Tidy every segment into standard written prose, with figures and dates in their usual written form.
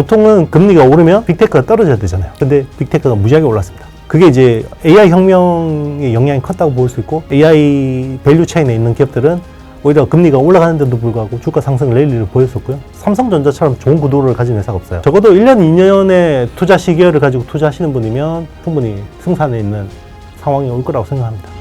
보통은 금리가 오르면 빅테크가 떨어져야 되잖아요. 근데 빅테크가 무지하게 올랐습니다. 그게 이제 AI 혁명의 영향이 컸다고 볼 수 있고, AI 밸류 체인에 있는 기업들은 오히려 금리가 올라가는데도 불구하고 주가 상승 랠리를 보였었고요. 삼성전자처럼 좋은 구도를 가진 회사가 없어요. 적어도 1년, 2년의 투자 시기를 가지고 투자하시는 분이면 충분히 승산에 있는 상황이 올 거라고 생각합니다.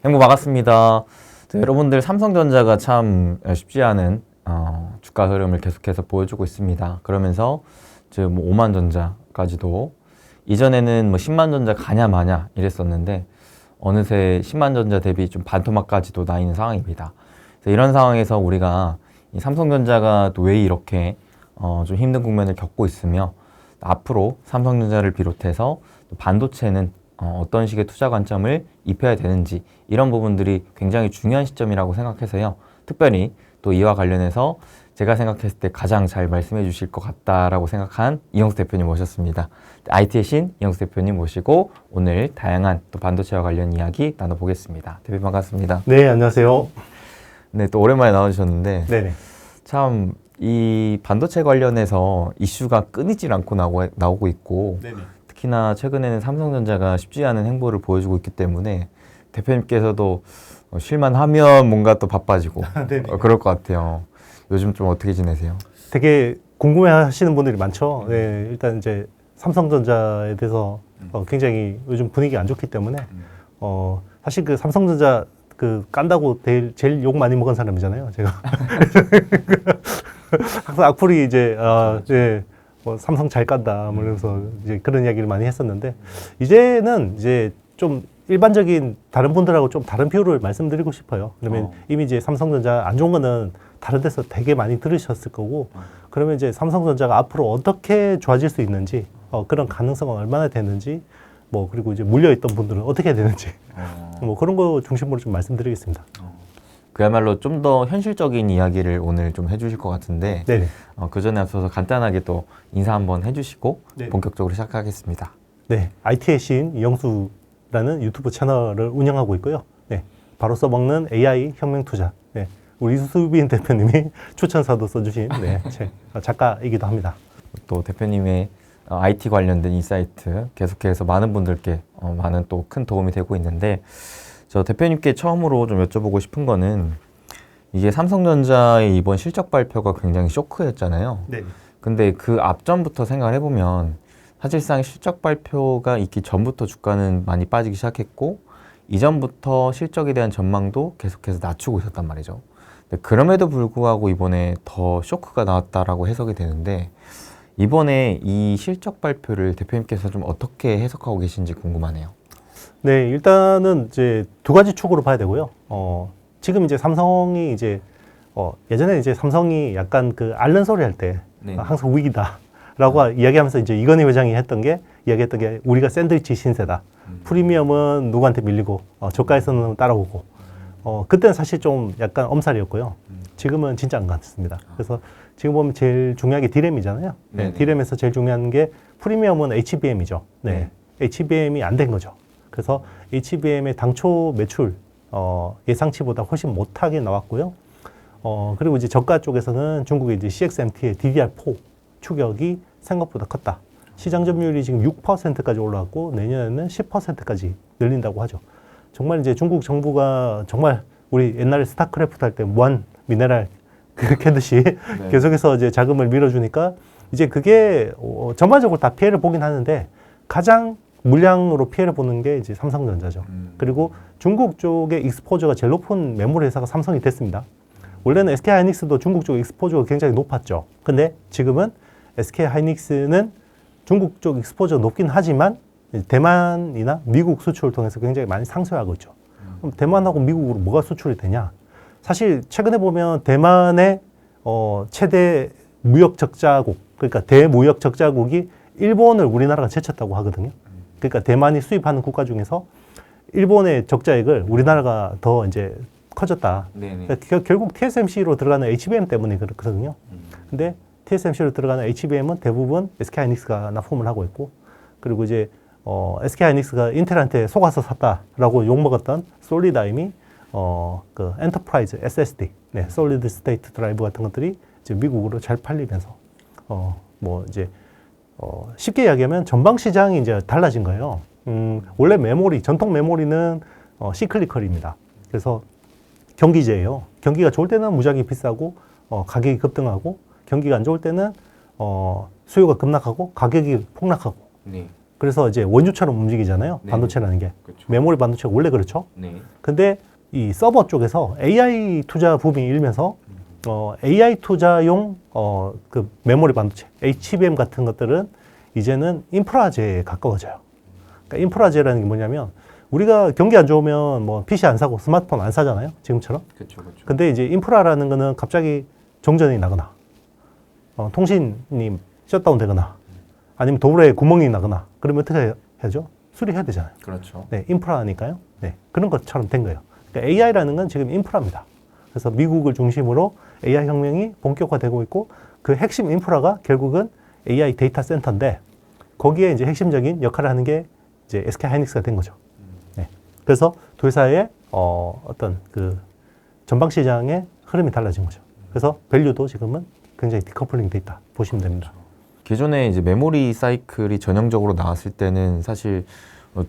행복 반갑습니다. 여러분들 삼성전자가 참 쉽지 않은 주가 흐름을 계속해서 보여주고 있습니다. 그러면서 지금 5만 전자까지도 이전에는 10만 전자 가냐 마냐 이랬었는데 어느새 10만 전자 대비 좀 반토막까지도 나 있는 상황입니다. 그래서 이런 상황에서 우리가 이 삼성전자가 또 왜 이렇게 좀 힘든 국면을 겪고 있으며 앞으로 삼성전자를 비롯해서 또 반도체는 어떤 식의 투자 관점을 입혀야 되는지 이런 부분들이 굉장히 중요한 시점이라고 생각해서요. 특별히 또 이와 관련해서 제가 생각했을 때 가장 잘 말씀해 주실 것 같다라고 생각한 이영수 대표님 모셨습니다. IT의 신 이영수 대표님 모시고 오늘 다양한 또 반도체와 관련 이야기 나눠보겠습니다. 대표님 반갑습니다. 네, 안녕하세요. 네, 또 오랜만에 나와주셨는데 네네. 참 이 반도체 관련해서 이슈가 끊이질 않고 나오고 있고 네네. 특히나 최근에는 삼성전자가 쉽지 않은 행보를 보여주고 있기 때문에 대표님께서도 쉴만 하면 뭔가 또 바빠지고 그럴 것 같아요. 요즘 좀 어떻게 지내세요? 되게 궁금해 하시는 분들이 많죠. 네, 일단 이제 삼성전자에 대해서 굉장히 요즘 분위기 안 좋기 때문에 사실 그 삼성전자 그 깐다고 제일 욕 많이 먹은 사람이잖아요, 제가. 항상 악플이 이제 예, 삼성 잘 깐다, 뭐 이러면서 이제 그런 이야기를 많이 했었는데 이제는 이제 좀 일반적인 다른 분들하고 좀 다른 비율을 말씀드리고 싶어요. 그러면 이미 이제 삼성전자 안 좋은 거는 다른 데서 되게 많이 들으셨을 거고, 그러면 이제 삼성전자가 앞으로 어떻게 좋아질 수 있는지, 그런 가능성은 얼마나 되는지, 뭐 그리고 이제 물려있던 분들은 어떻게 해야 되는지, 뭐 그런 거 중심으로 좀 말씀드리겠습니다. 그야말로 좀 더 현실적인 이야기를 오늘 좀 해주실 것 같은데 그 전에 앞서서 간단하게 또 인사 한번 해주시고 네네. 본격적으로 시작하겠습니다. 네, IT의 신 이영수라는 유튜브 채널을 운영하고 있고요. 네, 바로 써먹는 AI 혁명 투자. 네, 우리 이수빈 대표님이 추천사도 써주신 책 작가이기도 합니다. 또 대표님의 IT 관련된 인사이트 계속해서 많은 분들께 많은 또 큰 도움이 되고 있는데 저 대표님께 처음으로 좀 여쭤보고 싶은 거는 이게 삼성전자의 이번 실적 발표가 굉장히 쇼크였잖아요. 네. 근데 그 앞전부터 생각을 해보면 사실상 실적 발표가 있기 전부터 주가는 많이 빠지기 시작했고 이전부터 실적에 대한 전망도 계속해서 낮추고 있었단 말이죠. 근데 그럼에도 불구하고 이번에 더 쇼크가 나왔다라고 해석이 되는데 이번에 이 실적 발표를 대표님께서 좀 어떻게 해석하고 계신지 궁금하네요. 네, 일단은 이제 두 가지 축으로 봐야 되고요. 지금 이제 삼성이 이제 예전에 이제 삼성이 약간 그 앓는 소리 할 때 항상 위기다라고 이야기하면서 이제 이건희 회장이 이야기했던 게 우리가 샌드위치 신세다. 프리미엄은 누구한테 밀리고 저가에서는 따라오고. 그때는 사실 좀 약간 엄살이었고요. 지금은 진짜 안 같습니다. 그래서 지금 보면 제일 중요한 게 D램이잖아요. 네, D램에서 제일 중요한 게 프리미엄은 HBM이죠. 네, HBM이 안 된 거죠. 그래서 HBM의 당초 매출 예상치보다 훨씬 못하게 나왔고요. 그리고 이제 저가 쪽에서는 중국의 이제 CXMT의 DDR4 추격이 생각보다 컸다. 시장 점유율이 지금 6%까지 올라왔고 내년에는 10%까지 늘린다고 하죠. 정말 이제 중국 정부가 정말 우리 옛날에 스타크래프트 할 때 무한 미네랄 캐듯이 계속해서 이제 자금을 밀어주니까 이제 그게 전반적으로 다 피해를 보긴 하는데 가장 물량으로 피해를 보는 게 이제 삼성전자죠. 그리고 중국 쪽의 익스포저가 제일 높은 메모리 회사가 삼성이 됐습니다. 원래는 SK하이닉스도 중국 쪽 익스포저가 굉장히 높았죠. 근데 지금은 SK하이닉스는 중국 쪽 익스포저가 높긴 하지만 대만이나 미국 수출을 통해서 굉장히 많이 상쇄하고 있죠. 그럼 대만하고 미국으로 뭐가 수출이 되냐? 사실 최근에 보면 대만의 최대 무역 적자국, 그러니까 대무역 적자국이 일본을 우리나라가 제쳤다고 하거든요. 그러니까 대만이 수입하는 국가 중에서 일본의 적자액을 우리나라가 더 이제 커졌다. 그러니까 결국 TSMC로 들어가는 HBM 때문에 그렇거든요. 근데 TSMC로 들어가는 HBM은 대부분 SK하이닉스가 납품을 하고 있고, 그리고 이제 SK하이닉스가 인텔한테 속아서 샀다라고 욕먹었던 솔리다임이 그 엔터프라이즈 SSD, 솔리드 스테이트 드라이브 같은 것들이 이제 미국으로 잘 팔리면서 뭐 이제 쉽게 이야기하면 전방 시장이 이제 달라진 거예요. 원래 메모리, 전통 메모리는 시클리컬입니다. 그래서 경기제예요. 경기가 좋을 때는 무지하게 비싸고 가격이 급등하고, 경기가 안 좋을 때는 수요가 급락하고 가격이 폭락하고. 네. 그래서 이제 원주처럼 움직이잖아요. 네. 반도체라는 게. 그렇죠. 메모리 반도체가 원래 그렇죠. 네. 근데 이 서버 쪽에서 AI 투자 붐이 일면서 AI 투자용 그 메모리 반도체, HBM 같은 것들은 이제는 인프라재에 가까워져요. 그러니까 인프라재라는 게 뭐냐면, 우리가 경기 안 좋으면 뭐 PC 안 사고 스마트폰 안 사잖아요. 지금처럼. 그렇죠. 그렇죠. 근데 이제 인프라라는 거는 갑자기 정전이 나거나, 통신이 셧다운 되거나, 아니면 도로에 구멍이 나거나, 그러면 어떻게 해야죠? 수리해야 되잖아요. 그렇죠. 네, 인프라니까요. 네, 그런 것처럼 된 거예요. 그러니까 AI라는 건 지금 인프라입니다. 그래서 미국을 중심으로 AI 혁명이 본격화되고 있고, 그 핵심 인프라가 결국은 AI 데이터 센터인데, 거기에 이제 핵심적인 역할을 하는 게 이제 SK 하이닉스가 된 거죠. 네. 그래서 두 회사의 어떤 그 전방 시장의 흐름이 달라진 거죠. 그래서 밸류도 지금은 굉장히 디커플링 돼 있다 보시면 됩니다. 기존에 이제 메모리 사이클이 전형적으로 나왔을 때는 사실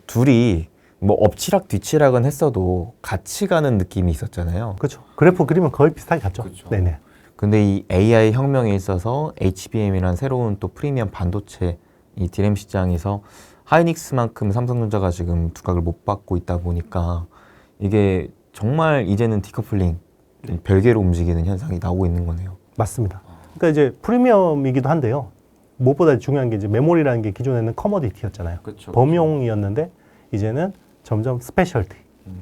둘이 뭐 엎치락 뒤치락은 했어도 같이 가는 느낌이 있었잖아요. 그렇죠. 그래프 그리면 거의 비슷하게 갔죠. 그렇죠. 네네. 근데 이 AI 혁명에 있어서 HBM이란 새로운 또 프리미엄 반도체 이 디램 시장에서 하이닉스만큼 삼성전자가 지금 두각을 못 받고 있다 보니까 이게 정말 이제는 디커플링 별개로 움직이는 현상이 나오고 있는 거네요. 맞습니다. 그러니까 이제 프리미엄이기도 한데요. 무엇보다 중요한 게 이제 메모리라는 게 기존에는 커머디티였잖아요. 그렇죠. 범용이었는데 이제는 점점 스페셜티,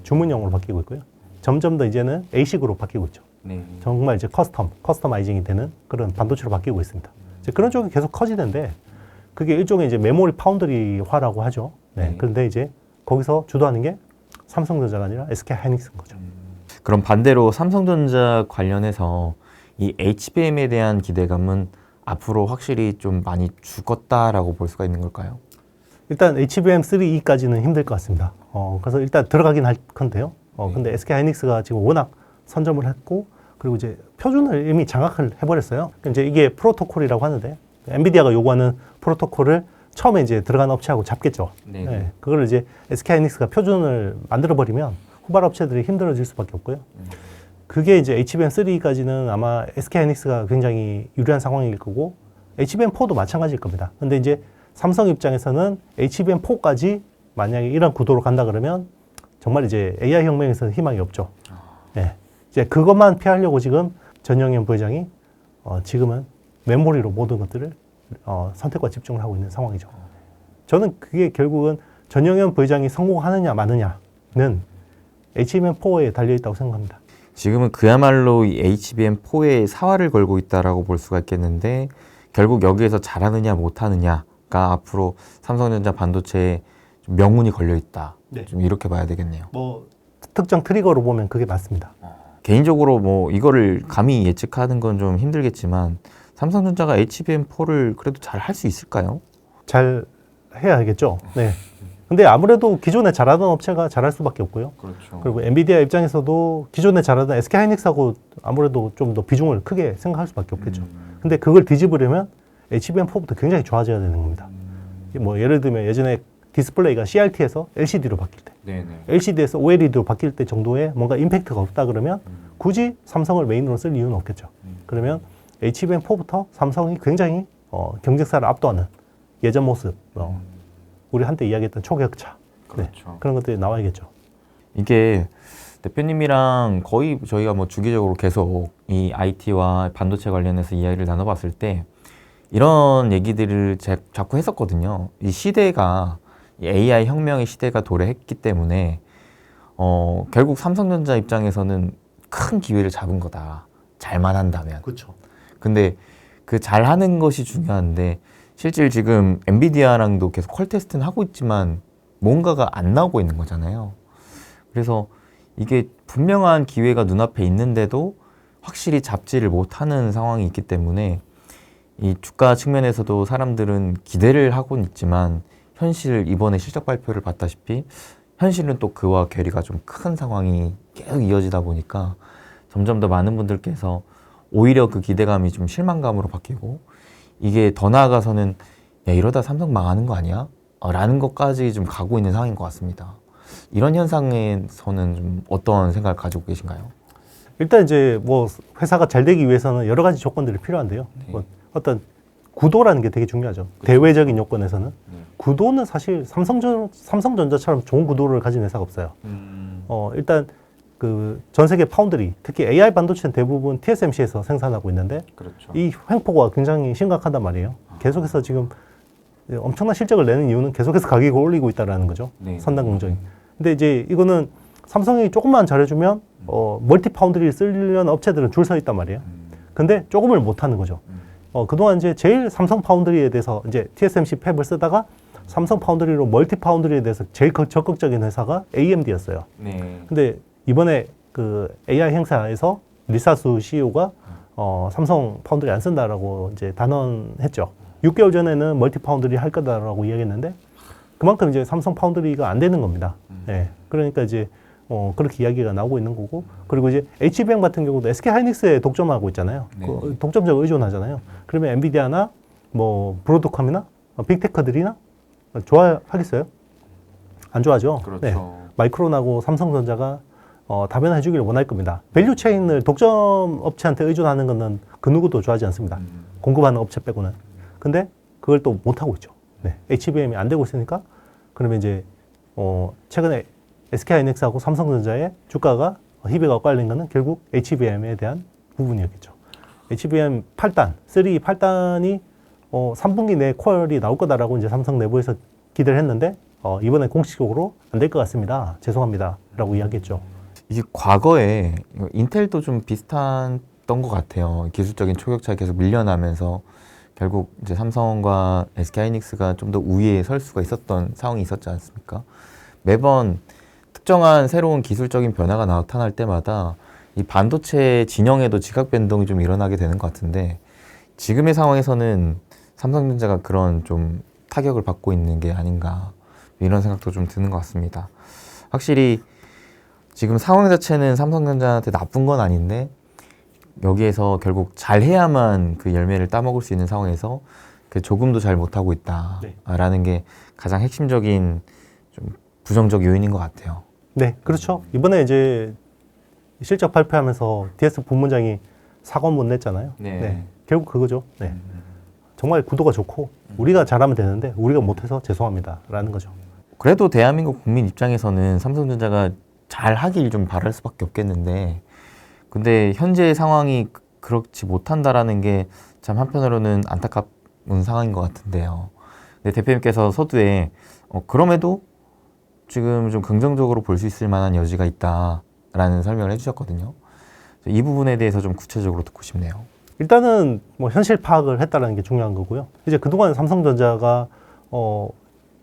주문용으로 바뀌고 있고요. 점점 더 이제는 A식으로 바뀌고 있죠. 네. 정말 이제 커스터마이징이 되는 그런 반도체로 바뀌고 있습니다. 이제 그런 쪽이 계속 커지는데, 그게 일종의 이제 메모리 파운드리화라고 하죠. 네. 네. 그런데 이제 거기서 주도하는 게 삼성전자가 아니라 SK 하이닉스인 거죠. 그럼 반대로 삼성전자 관련해서 이 HBM에 대한 기대감은 앞으로 확실히 좀 많이 죽었다라고 볼 수가 있는 걸까요? 일단 HBM3E까지는 힘들 것 같습니다. 그래서 일단 들어가긴 할 건데요. 근데 SK 하이닉스가 지금 워낙 선점을 했고, 그리고 이제 표준을 이미 장악을 해버렸어요. 이제 이게 프로토콜이라고 하는데, 엔비디아가 요구하는 프로토콜을 처음에 이제 들어간 업체하고 잡겠죠. 네. 네. 그걸 이제 SK 하이닉스가 표준을 만들어버리면 후발 업체들이 힘들어질 수밖에 없고요. 그게 이제 HBM3까지는 아마 SK 하이닉스가 굉장히 유리한 상황일 거고, HBM4도 마찬가지일 겁니다. 근데 이제 삼성 입장에서는 HBM4까지 만약에 이런 구도로 간다 그러면 정말 이제 AI 혁명에서는 희망이 없죠. 네. 이제 그것만 피하려고 지금 전영현 부회장이 지금은 메모리로 모든 것들을 선택과 집중을 하고 있는 상황이죠. 저는 그게 결국은 전영현 부회장이 성공하느냐 마느냐는 HBM4에 달려있다고 생각합니다. 지금은 그야말로 이 HBM4에 사활을 걸고 있다라고 볼 수가 있겠는데, 결국 여기에서 잘하느냐 못하느냐가 앞으로 삼성전자 반도체에 좀 명운이 걸려 있다. 네. 좀 이렇게 봐야 되겠네요. 뭐 특정 트리거로 보면 그게 맞습니다. 개인적으로 뭐 이거를 감히 예측하는 건 좀 힘들겠지만 삼성전자가 HBM4를 그래도 잘 할 수 있을까요? 잘 해야겠죠. 네. 근데 아무래도 기존에 잘하던 업체가 잘할 수밖에 없고요. 그렇죠. 그리고 엔비디아 입장에서도 기존에 잘하던 SK 하이닉스하고 아무래도 좀 더 비중을 크게 생각할 수밖에 없겠죠. 근데 그걸 뒤집으려면 HBM4부터 굉장히 좋아져야 되는 겁니다. 뭐 예를 들면 예전에 디스플레이가 CRT에서 LCD로 바뀔 때, 네네. LCD에서 OLED로 바뀔 때 정도의 뭔가 임팩트가 없다 그러면 굳이 삼성을 메인으로 쓸 이유는 없겠죠. 그러면 HBM4부터 삼성이 굉장히 경쟁사를 압도하는 예전 모습, 우리 한때 이야기했던 초격차, 그렇죠. 네, 그런 것들이 나와야겠죠. 이게 대표님이랑 거의 저희가 뭐 주기적으로 계속 이 IT와 반도체 관련해서 이야기를 나눠봤을 때 이런 얘기들을 자꾸 했었거든요. 이 시대가 이 AI 혁명의 시대가 도래했기 때문에 결국 삼성전자 입장에서는 큰 기회를 잡은 거다. 잘만 한다면. 그렇죠. 근데 그 잘하는 것이 중요한데 실질 지금 엔비디아랑도 계속 퀄 테스트는 하고 있지만 뭔가가 안 나오고 있는 거잖아요. 그래서 이게 분명한 기회가 눈앞에 있는데도 확실히 잡지를 못하는 상황이 있기 때문에 이 주가 측면에서도 사람들은 기대를 하고는 있지만 현실 이번에 실적 발표를 봤다시피 현실은 또 그와 괴리가 좀 큰 상황이 계속 이어지다 보니까 점점 더 많은 분들께서 오히려 그 기대감이 좀 실망감으로 바뀌고 이게 더 나아가서는 야 이러다 삼성 망하는 거 아니야? 라는 것까지 좀 가고 있는 상황인 것 같습니다. 이런 현상에서는 좀 어떤 생각을 가지고 계신가요? 일단 이제 뭐 회사가 잘 되기 위해서는 여러 가지 조건들이 필요한데요. 네. 뭐 어떤 구도라는 게 되게 중요하죠. 그렇죠. 대외적인 요건에서는 네. 구도는 사실 삼성전자처럼 좋은 구도를 가진 회사가 없어요. 일단 그 전 세계 파운드리, 특히 AI 반도체는 대부분 TSMC에서 생산하고 있는데 그렇죠. 이 횡포가 굉장히 심각하단 말이에요. 계속해서 지금 엄청난 실적을 내는 이유는 계속해서 가격을 올리고 있다는 거죠. 네. 선단 공정이. 근데 이제 이거는 삼성이 조금만 잘해주면 멀티 파운드리를 쓰려는 업체들은 줄 서 있단 말이에요. 근데 조금을 못 하는 거죠. 그동안 이제 제일 삼성 파운드리에 대해서 이제 TSMC 팹을 쓰다가 삼성 파운드리로 멀티 파운드리에 대해서 제일 적극적인 회사가 AMD였어요. 네. 근데 이번에 그 AI 행사에서 리사수 CEO가 삼성 파운드리 안 쓴다라고 이제 단언했죠. 6개월 전에는 멀티 파운드리 할 거다라고 이야기했는데 그만큼 이제 삼성 파운드리가 안 되는 겁니다. 예. 그러니까 이제 그렇게 이야기가 나오고 있는 거고, 그리고 이제 HBM 같은 경우도 SK 하이닉스에 독점하고 있잖아요. 네. 그 독점적 의존하잖아요. 그러면 엔비디아나 뭐 브로드컴이나 빅테크들이나 좋아하겠어요? 안 좋아하죠. 그렇죠. 네. 마이크론하고 삼성전자가 다변화해 주기를 원할 겁니다. 밸류 체인을 독점 업체한테 의존하는 것은 그 누구도 좋아하지 않습니다. 공급하는 업체 빼고는. 근데 그걸 또 못하고 있죠. 네. HBM이 안 되고 있으니까 그러면 이제 최근에 SK하이닉스하고 삼성전자의 주가가 희비가 엇갈린 것은 결국 HBM에 대한 부분이었겠죠. HBM 8단, 3 8단이 3분기 내에 퀄이 나올 거다라고 이제 삼성 내부에서 기대를 했는데 이번에 공식적으로 안 될 것 같습니다. 죄송합니다. 라고 이야기했죠. 이게 과거에 인텔도 좀 비슷했던 것 같아요. 기술적인 초격차에 계속 밀려나면서 결국 이제 삼성과 SK하이닉스가 좀 더 우위에 설 수가 있었던 상황이 있었지 않습니까? 매번 특정한 새로운 기술적인 변화가 나타날 때마다 이 반도체 진영에도 지각 변동이 좀 일어나게 되는 것 같은데 지금의 상황에서는 삼성전자가 그런 좀 타격을 받고 있는 게 아닌가 이런 생각도 좀 드는 것 같습니다. 확실히 지금 상황 자체는 삼성전자한테 나쁜 건 아닌데 여기에서 결국 잘해야만 그 열매를 따먹을 수 있는 상황에서 그 조금도 잘 못하고 있다라는 게 가장 핵심적인 좀 부정적 요인인 것 같아요. 네, 그렇죠. 이번에 이제 실적 발표하면서 DS 부문장이 사과문 냈잖아요. 네. 결국 그거죠. 네. 정말 구도가 좋고 우리가 잘하면 되는데 우리가 못해서 죄송합니다라는 거죠. 그래도 대한민국 국민 입장에서는 삼성전자가 잘 하길 좀 바랄 수밖에 없겠는데 근데 현재 상황이 그렇지 못한다라는 게 참 한편으로는 안타까운 상황인 것 같은데요. 근데 대표님께서 서두에 그럼에도 지금 좀 긍정적으로 볼 수 있을 만한 여지가 있다라는 설명을 해주셨거든요. 이 부분에 대해서 좀 구체적으로 듣고 싶네요. 일단은 뭐 현실 파악을 했다는 게 중요한 거고요. 이제 그동안 삼성전자가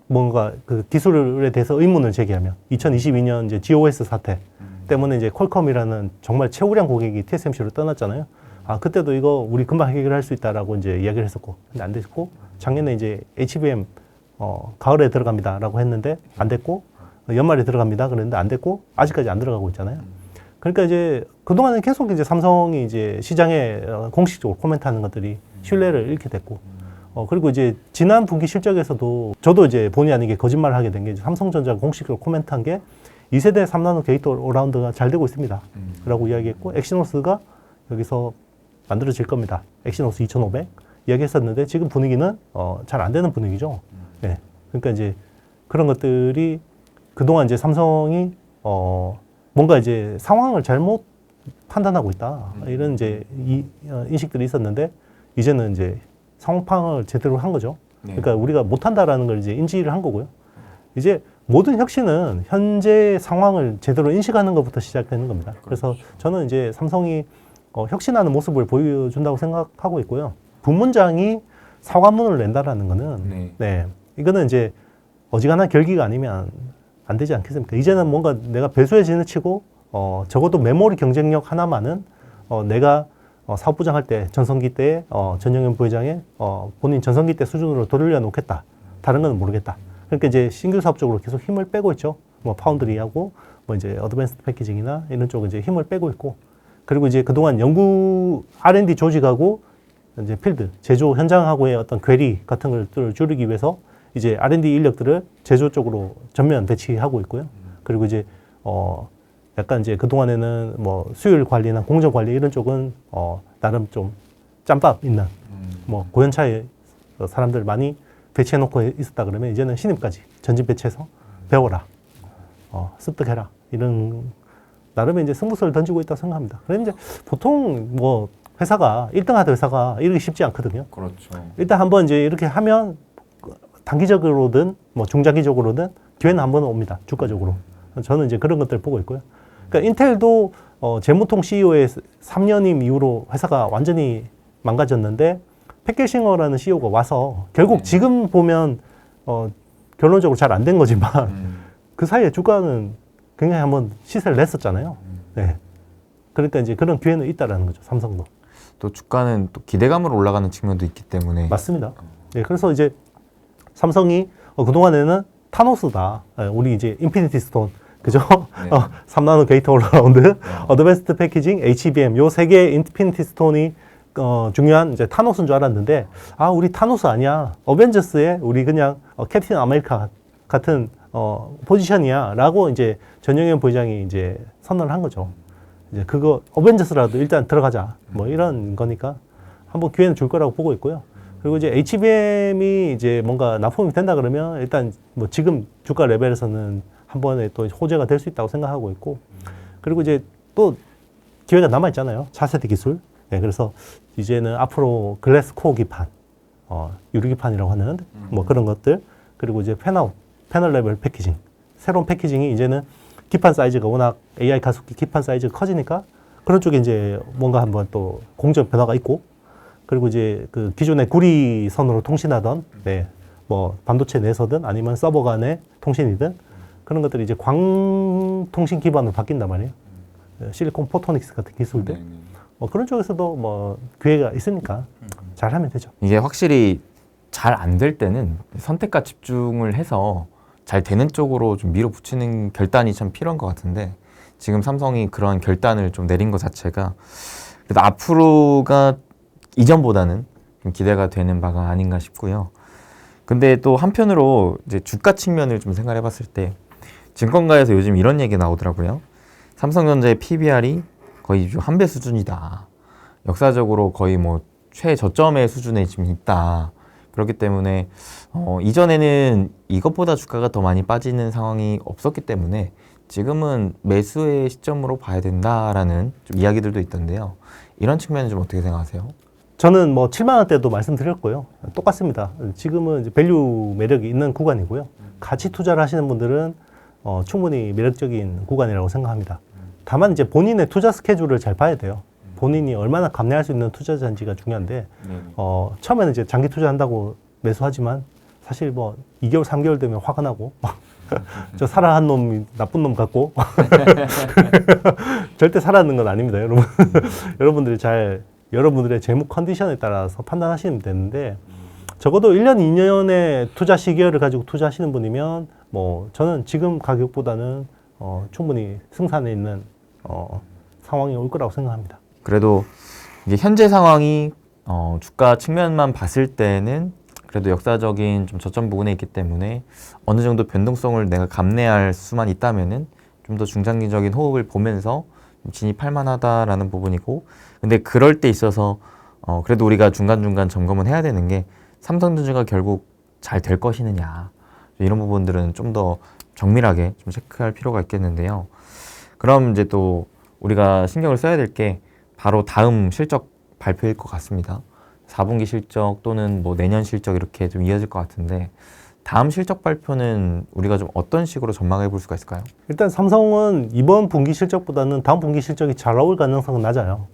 뭔가 그 기술에 대해서 의문을 제기하면 2022년 이제 GOS 사태 때문에 이제 퀄컴이라는 정말 최우량 고객이 TSMC로 떠났잖아요. 그때도 이거 우리 금방 해결할 수 있다라고 이제 이야기를 했었고, 근데 안 됐고, 작년에 이제 HBM 가을에 들어갑니다라고 했는데 안 됐고, 연말에 들어갑니다 그랬는데 안 됐고, 아직까지 안 들어가고 있잖아요. 그러니까 이제 그동안은 계속 이제 삼성이 이제 시장에 공식적으로 코멘트하는 것들이 신뢰를 잃게 됐고, 그리고 이제 지난 분기 실적에서도 저도 이제 본의 아니게 거짓말을 하게 된 게 삼성전자가 공식적으로 코멘트한 게 2세대 3나노 게이트 올라운드가 잘 되고 있습니다. 라고 이야기했고, 엑시노스가 여기서 만들어질 겁니다. 엑시노스 2500 이야기했었는데 지금 분위기는 잘 안 되는 분위기죠. 네. 그러니까 이제 그런 것들이 그동안 이제 삼성이 뭔가 이제 상황을 잘못 판단하고 있다. 이런 이제 인식들이 있었는데 이제는 이제 상황 파악을 제대로 한 거죠. 네. 그러니까 우리가 못한다라는 걸 이제 인지를 한 거고요. 이제 모든 혁신은 현재 상황을 제대로 인식하는 것부터 시작되는 겁니다. 그래서 저는 이제 삼성이 혁신하는 모습을 보여준다고 생각하고 있고요. 부문장이 사과문을 낸다라는 거는 네, 이거는 이제 어지간한 결기가 아니면 안 되지 않겠습니까? 이제는 뭔가 내가 배수의 진을 치고 적어도 메모리 경쟁력 하나만은 내가 사업부장 할 때 전성기 때 전영현 부회장의 본인 전성기 때 수준으로 돌려놓겠다. 다른 건 모르겠다. 그러니까 이제 신규 사업 쪽으로 계속 힘을 빼고 있죠. 뭐 파운드리하고 뭐 이제 어드밴스드 패키징이나 이런 쪽은 이제 힘을 빼고 있고, 그리고 이제 그동안 연구 R&D 조직하고 이제 필드 제조 현장하고의 어떤 괴리 같은 것들을 줄이기 위해서 이제 R&D 인력들을 제조 쪽으로 전면 배치하고 있고요. 그리고 이제 약간 이제 그동안에는 뭐 수율 관리나 공정 관리 이런 쪽은 나름 좀 짬밥 있는 뭐 고연차에 사람들 많이 배치해놓고 있었다 그러면 이제는 신입까지 전진 배치해서 배워라, 습득해라, 이런 나름의 이제 승부수를 던지고 있다고 생각합니다. 그럼 이제 보통 뭐 회사가 1등 하던 회사가 이러기 쉽지 않거든요. 그렇죠. 일단 한번 이제 이렇게 하면 단기적으로든 뭐 중장기적으로든 기회는 한 번은 옵니다. 주가적으로. 저는 이제 그런 것들을 보고 있고요. 그러니까 인텔도 재무통 CEO의 3년임 이후로 회사가 완전히 망가졌는데 팻게싱어라는 CEO가 와서 결국 지금 보면 결론적으로 잘 안 된 거지만 그 사이에 주가는 굉장히 한번 시세를 냈었잖아요. 네. 그러니까 이제 그런 기회는 있다라는 거죠. 삼성도. 또 주가는 또 기대감으로 올라가는 측면도 있기 때문에. 맞습니다. 네, 그래서 이제 삼성이 그동안에는 타노스다. 우리 이제 인피니티 스톤, 그죠? 3나노 게이트 올라라운드, 어드밴스드 패키징, HBM 요 세 개의 인피니티 스톤이 중요한 이제 타노스인 줄 알았는데, 우리 타노스 아니야. 어벤져스의 우리 그냥 캡틴 아메리카 같은 포지션이야. 라고 이제 전영현 부회장이 이제 선언을 한 거죠. 이제 그거 어벤져스라도 일단 들어가자. 뭐 이런 거니까 한번 기회는 줄 거라고 보고 있고요. 그리고 이제 HBM이 이제 뭔가 납품이 된다 그러면 일단 뭐 지금 주가 레벨에서는 한 번에 또 호재가 될 수 있다고 생각하고 있고, 그리고 이제 또 기회가 남아 있잖아요. 차세대 기술. 네, 그래서 이제는 앞으로 글래스 코어 기판, 유리 기판이라고 하는 뭐 그런 것들, 그리고 이제 팬아웃, 패널 레벨 패키징, 새로운 패키징이 이제는 기판 사이즈가 워낙 AI 가속기 기판 사이즈가 커지니까 그런 쪽에 이제 뭔가 한번 또 공정 변화가 있고, 그리고 이제 그 기존의 구리선으로 통신하던 뭐 반도체 내서든 아니면 서버 간의 통신이든 그런 것들이 이제 광통신 기반으로 바뀐단 말이에요. 실리콘 포토닉스 같은 기술들. 그런 쪽에서도 뭐 기회가 있으니까 잘하면 되죠. 이게 확실히 잘 안 될 때는 선택과 집중을 해서 잘 되는 쪽으로 좀 밀어붙이는 결단이 참 필요한 것 같은데, 지금 삼성이 그런 결단을 좀 내린 것 자체가 그래도 앞으로가 이전보다는 좀 기대가 되는 바가 아닌가 싶고요. 근데 또 한편으로 이제 주가 측면을 좀 생각해 봤을 때 증권가에서 요즘 이런 얘기 나오더라고요. 삼성전자의 PBR이 거의 한 배 수준이다. 역사적으로 거의 뭐 최저점의 수준에 지금 있다. 그렇기 때문에 이전에는 이것보다 주가가 더 많이 빠지는 상황이 없었기 때문에 지금은 매수의 시점으로 봐야 된다라는 좀 이야기들도 있던데요. 이런 측면은 좀 어떻게 생각하세요? 저는 뭐 7만 원대도 말씀드렸고요. 똑같습니다. 지금은 이제 밸류 매력이 있는 구간이고요. 가치 투자를 하시는 분들은 충분히 매력적인 구간이라고 생각합니다. 다만 이제 본인의 투자 스케줄을 잘 봐야 돼요. 본인이 얼마나 감내할 수 있는 투자자인지가 중요한데, 처음에는 이제 장기 투자한다고 매수하지만 사실 뭐 2개월, 3개월 되면 화가 나고 저 살아한 놈이 나쁜 놈 같고 절대 살아는 건 아닙니다, 여러분. 여러분들이 여러분들의 재무 컨디션에 따라서 판단하시면 되는데, 적어도 1년, 2년의 투자 시기를 가지고 투자하시는 분이면 뭐 저는 지금 가격보다는 충분히 승산에 있는 상황이 올 거라고 생각합니다. 그래도 이게 현재 상황이 주가 측면만 봤을 때는 그래도 역사적인 좀 저점 부분에 있기 때문에 어느 정도 변동성을 내가 감내할 수만 있다면은 좀 더 중장기적인 호흡을 보면서 진입할 만하다라는 부분이고, 근데 그럴 때 있어서 그래도 우리가 중간중간 점검은 해야 되는 게 삼성전자가 결국 잘 될 것이느냐, 이런 부분들은 좀 더 정밀하게 좀 체크할 필요가 있겠는데요. 그럼 이제 또 우리가 신경을 써야 될 게 바로 다음 실적 발표일 것 같습니다. 4분기 실적 또는 뭐 내년 실적 이렇게 좀 이어질 것 같은데, 다음 실적 발표는 우리가 좀 어떤 식으로 전망해 볼 수가 있을까요? 일단 삼성은 이번 분기 실적보다는 다음 분기 실적이 잘 나올 가능성은 낮아요.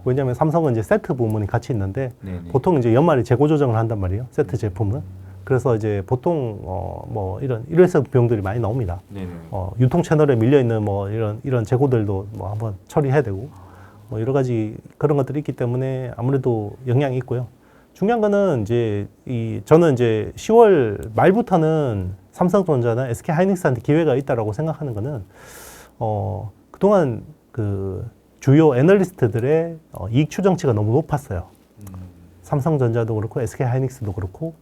왜냐하면 삼성은 이제 세트 부문이 같이 있는데 네네. 보통 이제 연말에 재고 조정을 한단 말이에요. 세트 제품은. 그래서 이제 보통 뭐 이런 일회성 비용들이 많이 나옵니다. 네네. 유통 채널에 밀려 있는 뭐 이런 재고들도 뭐 한번 처리해야 되고 뭐 여러 가지 그런 것들이 있기 때문에 아무래도 영향이 있고요. 중요한 거는 이제 저는 이제 10월 말부터는 삼성전자나 SK 하이닉스한테 기회가 있다라고 생각하는 거는 그동안 그 주요 애널리스트들의 이익 추정치가 너무 높았어요. 삼성전자도 그렇고 SK 하이닉스도 그렇고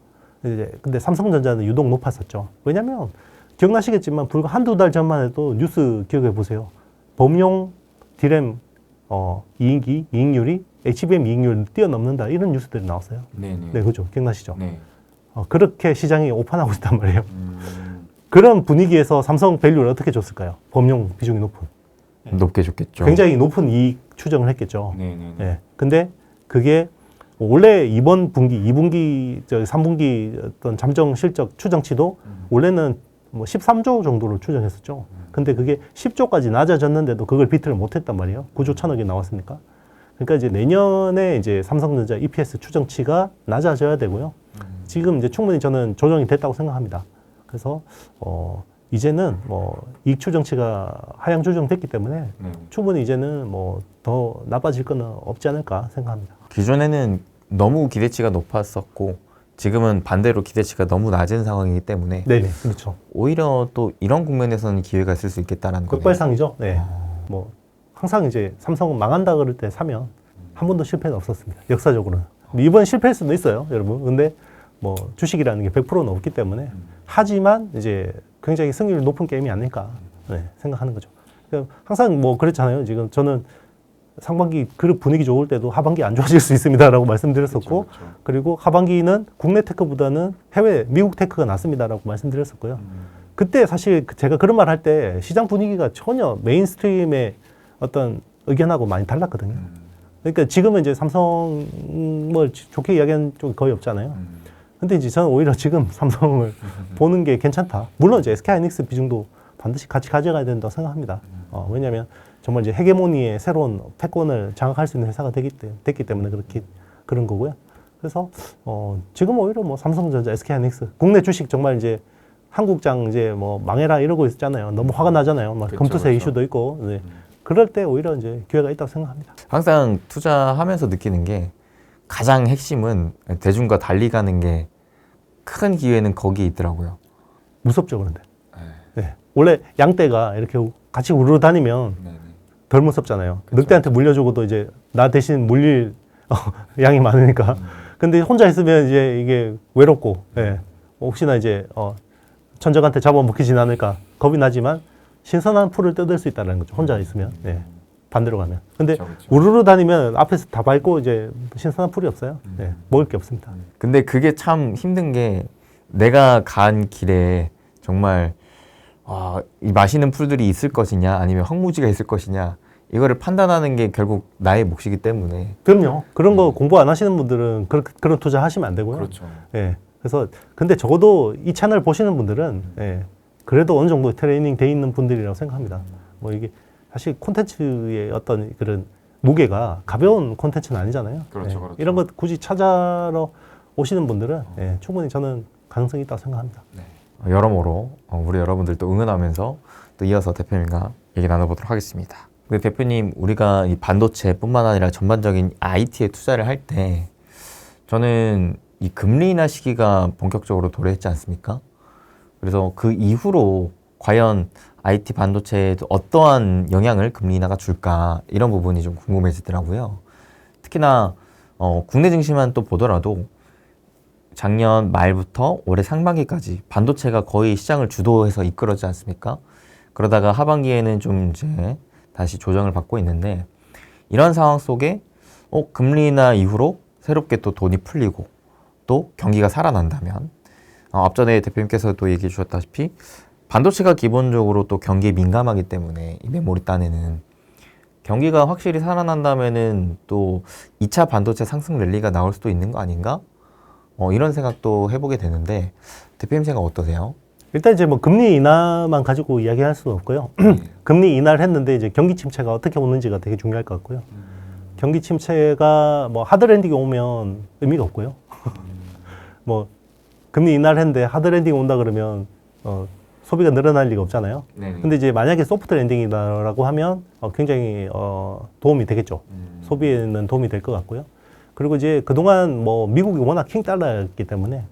이제 근데 삼성전자는 유독 높았었죠. 왜냐하면 기억나시겠지만 불과 한두 달 전만 해도 뉴스 기억해 보세요. 범용 디램 이익률이 HBM 이익률을 뛰어넘는다 이런 뉴스들이 나왔어요. 네네. 네, 그죠. 기억나시죠? 네. 그렇게 시장이 오판하고 있단 말이에요. 그런 분위기에서 삼성 밸류를 어떻게 줬을까요? 범용 비중이 높은. 높게 줬겠죠. 굉장히 높은 이익 추정을 했겠죠. 네네네. 예. 근데 그게 원래 이번 분기, 2분기, 3분기 어떤 잠정 실적 추정치도 원래는 뭐 13조 정도로 추정했었죠. 근데 그게 10조까지 낮아졌는데도 그걸 비트를 못했단 말이에요. 9조 1천억이 나왔으니까. 그러니까 이제 내년에 이제 삼성전자 EPS 추정치가 낮아져야 되고요. 지금 이제 충분히 저는 조정이 됐다고 생각합니다. 그래서 이제는 뭐 이익 추정치가 하향 조정됐기 때문에 충분히 이제는 뭐 더 나빠질 거는 없지 않을까 생각합니다. 기존에는 너무 기대치가 높았었고 지금은 반대로 기대치가 너무 낮은 상황이기 때문에 네, 그렇죠. 오히려 또 이런 국면에서는 기회가 있을 수 있겠다라는 거예요. 극발상이죠. 네. 뭐 항상 이제 삼성은 망한다 그럴 때 사면 한 번도 실패는 없었습니다. 역사적으로는. 이번 실패할 수도 있어요, 여러분. 근데 뭐 주식이라는 게 100%는 없기 때문에 하지만 이제 굉장히 승률이 높은 게임이 아닐까 생각하는 거죠. 그러니까 항상 뭐 그랬잖아요. 지금 저는 상반기 그룹 분위기 좋을 때도 하반기 안 좋아질 수 있습니다라고 말씀드렸었고, 그렇죠. 그리고 하반기는 국내 테크보다는 해외 미국 테크가 낫습니다라고 말씀드렸었고요. 그때 사실 제가 그런 말 할 때 시장 분위기가 전혀 메인스트림의 어떤 의견하고 많이 달랐거든요. 그러니까 지금은 이제 삼성을 좋게 이야기하는 쪽이 거의 없잖아요. 근데 이제 저는 오히려 지금 삼성을 보는 게 괜찮다. 물론 이제 SK 하이닉스 비중도 반드시 같이 가져가야 된다고 생각합니다. 왜냐하면 정말 이제 헤게모니의 새로운 패권을 장악할 수 있는 회사가 됐기 때문에 그런 거고요. 그래서 지금 오히려 뭐 삼성전자, SK 하이닉스 국내 주식 정말 이제 한국장 이제 뭐 망해라 이러고 있잖아요. 너무 화가 나잖아요. 막 금투세 이슈도 있고. 네. 그럴 때 오히려 이제 기회가 있다고 생각합니다. 항상 투자하면서 느끼는 게 가장 핵심은 대중과 달리 가는 게 큰 기회는 거기에 있더라고요. 무섭죠, 그런데. 네. 원래 양떼가 이렇게 같이 우르르 다니면 덜 무섭잖아요. 그쵸. 늑대한테 물려주고도 이제 나 대신 물릴 양이 많으니까. 근데 혼자 있으면 이제 이게 외롭고, 혹시나 이제 천적한테 잡아먹히진 않을까 겁이 나지만 신선한 풀을 뜯을 수 있다는 거죠. 혼자 있으면. 반대로 가면. 근데 그쵸. 우르르 다니면 앞에서 다 밟고 이제 신선한 풀이 없어요. 먹을 게 없습니다. 근데 그게 참 힘든 게 내가 간 길에 정말 이 맛있는 풀들이 있을 것이냐 아니면 황무지가 있을 것이냐 이거를 판단하는 게 결국 나의 몫이기 때문에. 그럼요. 그런 거 공부 안 하시는 분들은 그런 투자 하시면 안 되고요. 그렇죠. 그래서 근데 적어도 이 채널 보시는 분들은 그래도 어느 정도 트레이닝 돼 있는 분들이라고 생각합니다. 뭐 이게 사실 콘텐츠의 어떤 그런 무게가 가벼운 콘텐츠는 아니잖아요. 그렇죠, 그렇죠. 이런 것 굳이 찾아러 오시는 분들은 충분히 저는 가능성이 있다고 생각합니다. 여러모로 우리 여러분들도 응원하면서 또 이어서 대표님과 얘기 나눠보도록 하겠습니다. 근데 대표님, 우리가 이 반도체뿐만 아니라 전반적인 IT에 투자를 할 때 저는 이 금리 인하 시기가 본격적으로 도래했지 않습니까? 그래서 그 이후로 과연 IT 반도체에도 어떠한 영향을 금리 인하가 줄까 이런 부분이 좀 궁금해지더라고요. 특히나 국내 증시만 또 보더라도 작년 말부터 올해 상반기까지 반도체가 거의 시장을 주도해서 이끌었지 않습니까? 그러다가 하반기에는 좀 이제 다시 조정을 받고 있는데 이런 상황 속에 금리 인하 이후로 새롭게 또 돈이 풀리고 또 경기가 살아난다면 앞전에 대표님께서도 얘기해 주셨다시피 반도체가 기본적으로 또 경기에 민감하기 때문에 이 메모리 딴에는 경기가 확실히 살아난다면은 또 2차 반도체 상승 랠리가 나올 수도 있는 거 아닌가? 이런 생각도 해보게 되는데 대표님 생각 어떠세요? 일단 이제 뭐 금리 인하만 가지고 이야기할 수는 없고요. 금리 인하를 했는데 이제 경기 침체가 어떻게 오는지가 되게 중요할 것 같고요. 경기 침체가 뭐 하드랜딩이 오면 의미가 없고요. 뭐 금리 인하했는데 하드랜딩이 온다 그러면 소비가 늘어날 리가 없잖아요. 네네. 근데 이제 만약에 소프트 랜딩이다라고 하면 굉장히 도움이 되겠죠. 소비에는 도움이 될 것 같고요. 그리고 이제 그동안 뭐 미국이 워낙 킹 달러였기 때문에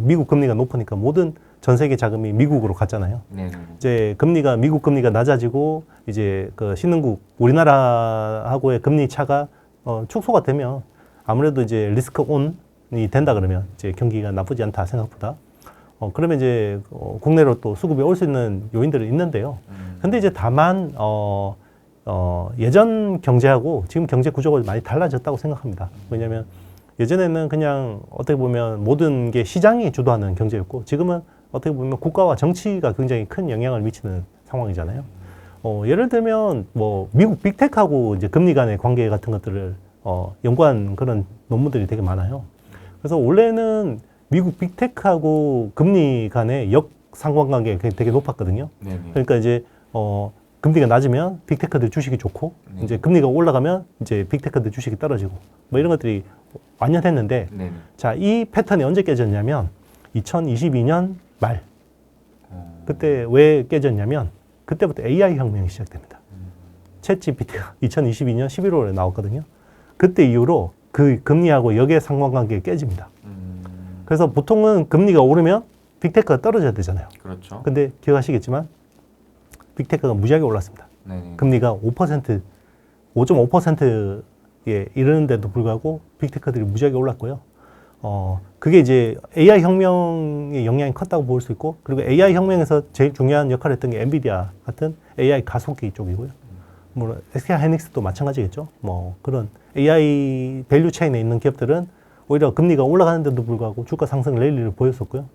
미국 금리가 높으니까 모든 전 세계 자금이 미국으로 갔잖아요. 네네. 이제 미국 금리가 낮아지고 이제 그 신흥국 우리나라하고의 금리 차가 축소가 되면 아무래도 이제 리스크 온이 된다 그러면 이제 경기가 나쁘지 않다 생각보다. 그러면 이제 국내로 또 수급이 올 수 있는 요인들이 있는데요. 근데 이제 다만 예전 경제하고 지금 경제 구조가 많이 달라졌다고 생각합니다. 왜냐하면 예전에는 그냥 어떻게 보면 모든 게 시장이 주도하는 경제였고 지금은 어떻게 보면 국가와 정치가 굉장히 큰 영향을 미치는 상황이잖아요. 예를 들면 뭐 미국 빅테크하고 이제 금리 간의 관계 같은 것들을 연구한 그런 논문들이 되게 많아요. 그래서 원래는 미국 빅테크하고 금리 간의 역상관관계가 되게 높았거든요. 네네. 그러니까 이제 금리가 낮으면 빅테크들 주식이 좋고 네. 이제 금리가 올라가면 이제 빅테크들 주식이 떨어지고 뭐 이런 것들이 완연했는데 네네. 자, 이 패턴이 언제 깨졌냐면 2022년 말 그때 왜 깨졌냐면 그때부터 AI 혁명이 시작됩니다. 챗 GPT가 2022년 11월에 나왔거든요. 그때 이후로 그 금리하고 역의 상관관계가 깨집니다. 그래서 보통은 금리가 오르면 빅테크가 떨어져야 되잖아요. 그렇죠. 근데 기억하시겠지만 빅테크가 무지하게 올랐습니다. 네네. 금리가 5%, 5.5%에 이르는데도 불구하고 빅테크들이 무지하게 올랐고요. 그게 이제 AI 혁명의 영향이 컸다고 볼 수 있고, 그리고 AI 혁명에서 제일 중요한 역할을 했던 게 엔비디아 같은 AI 가속기 쪽이고요. 물론 SK 하이닉스도 마찬가지겠죠. 뭐 그런 AI 밸류 체인에 있는 기업들은 오히려 금리가 올라가는데도 불구하고 주가 상승 랠리를 보였었고요.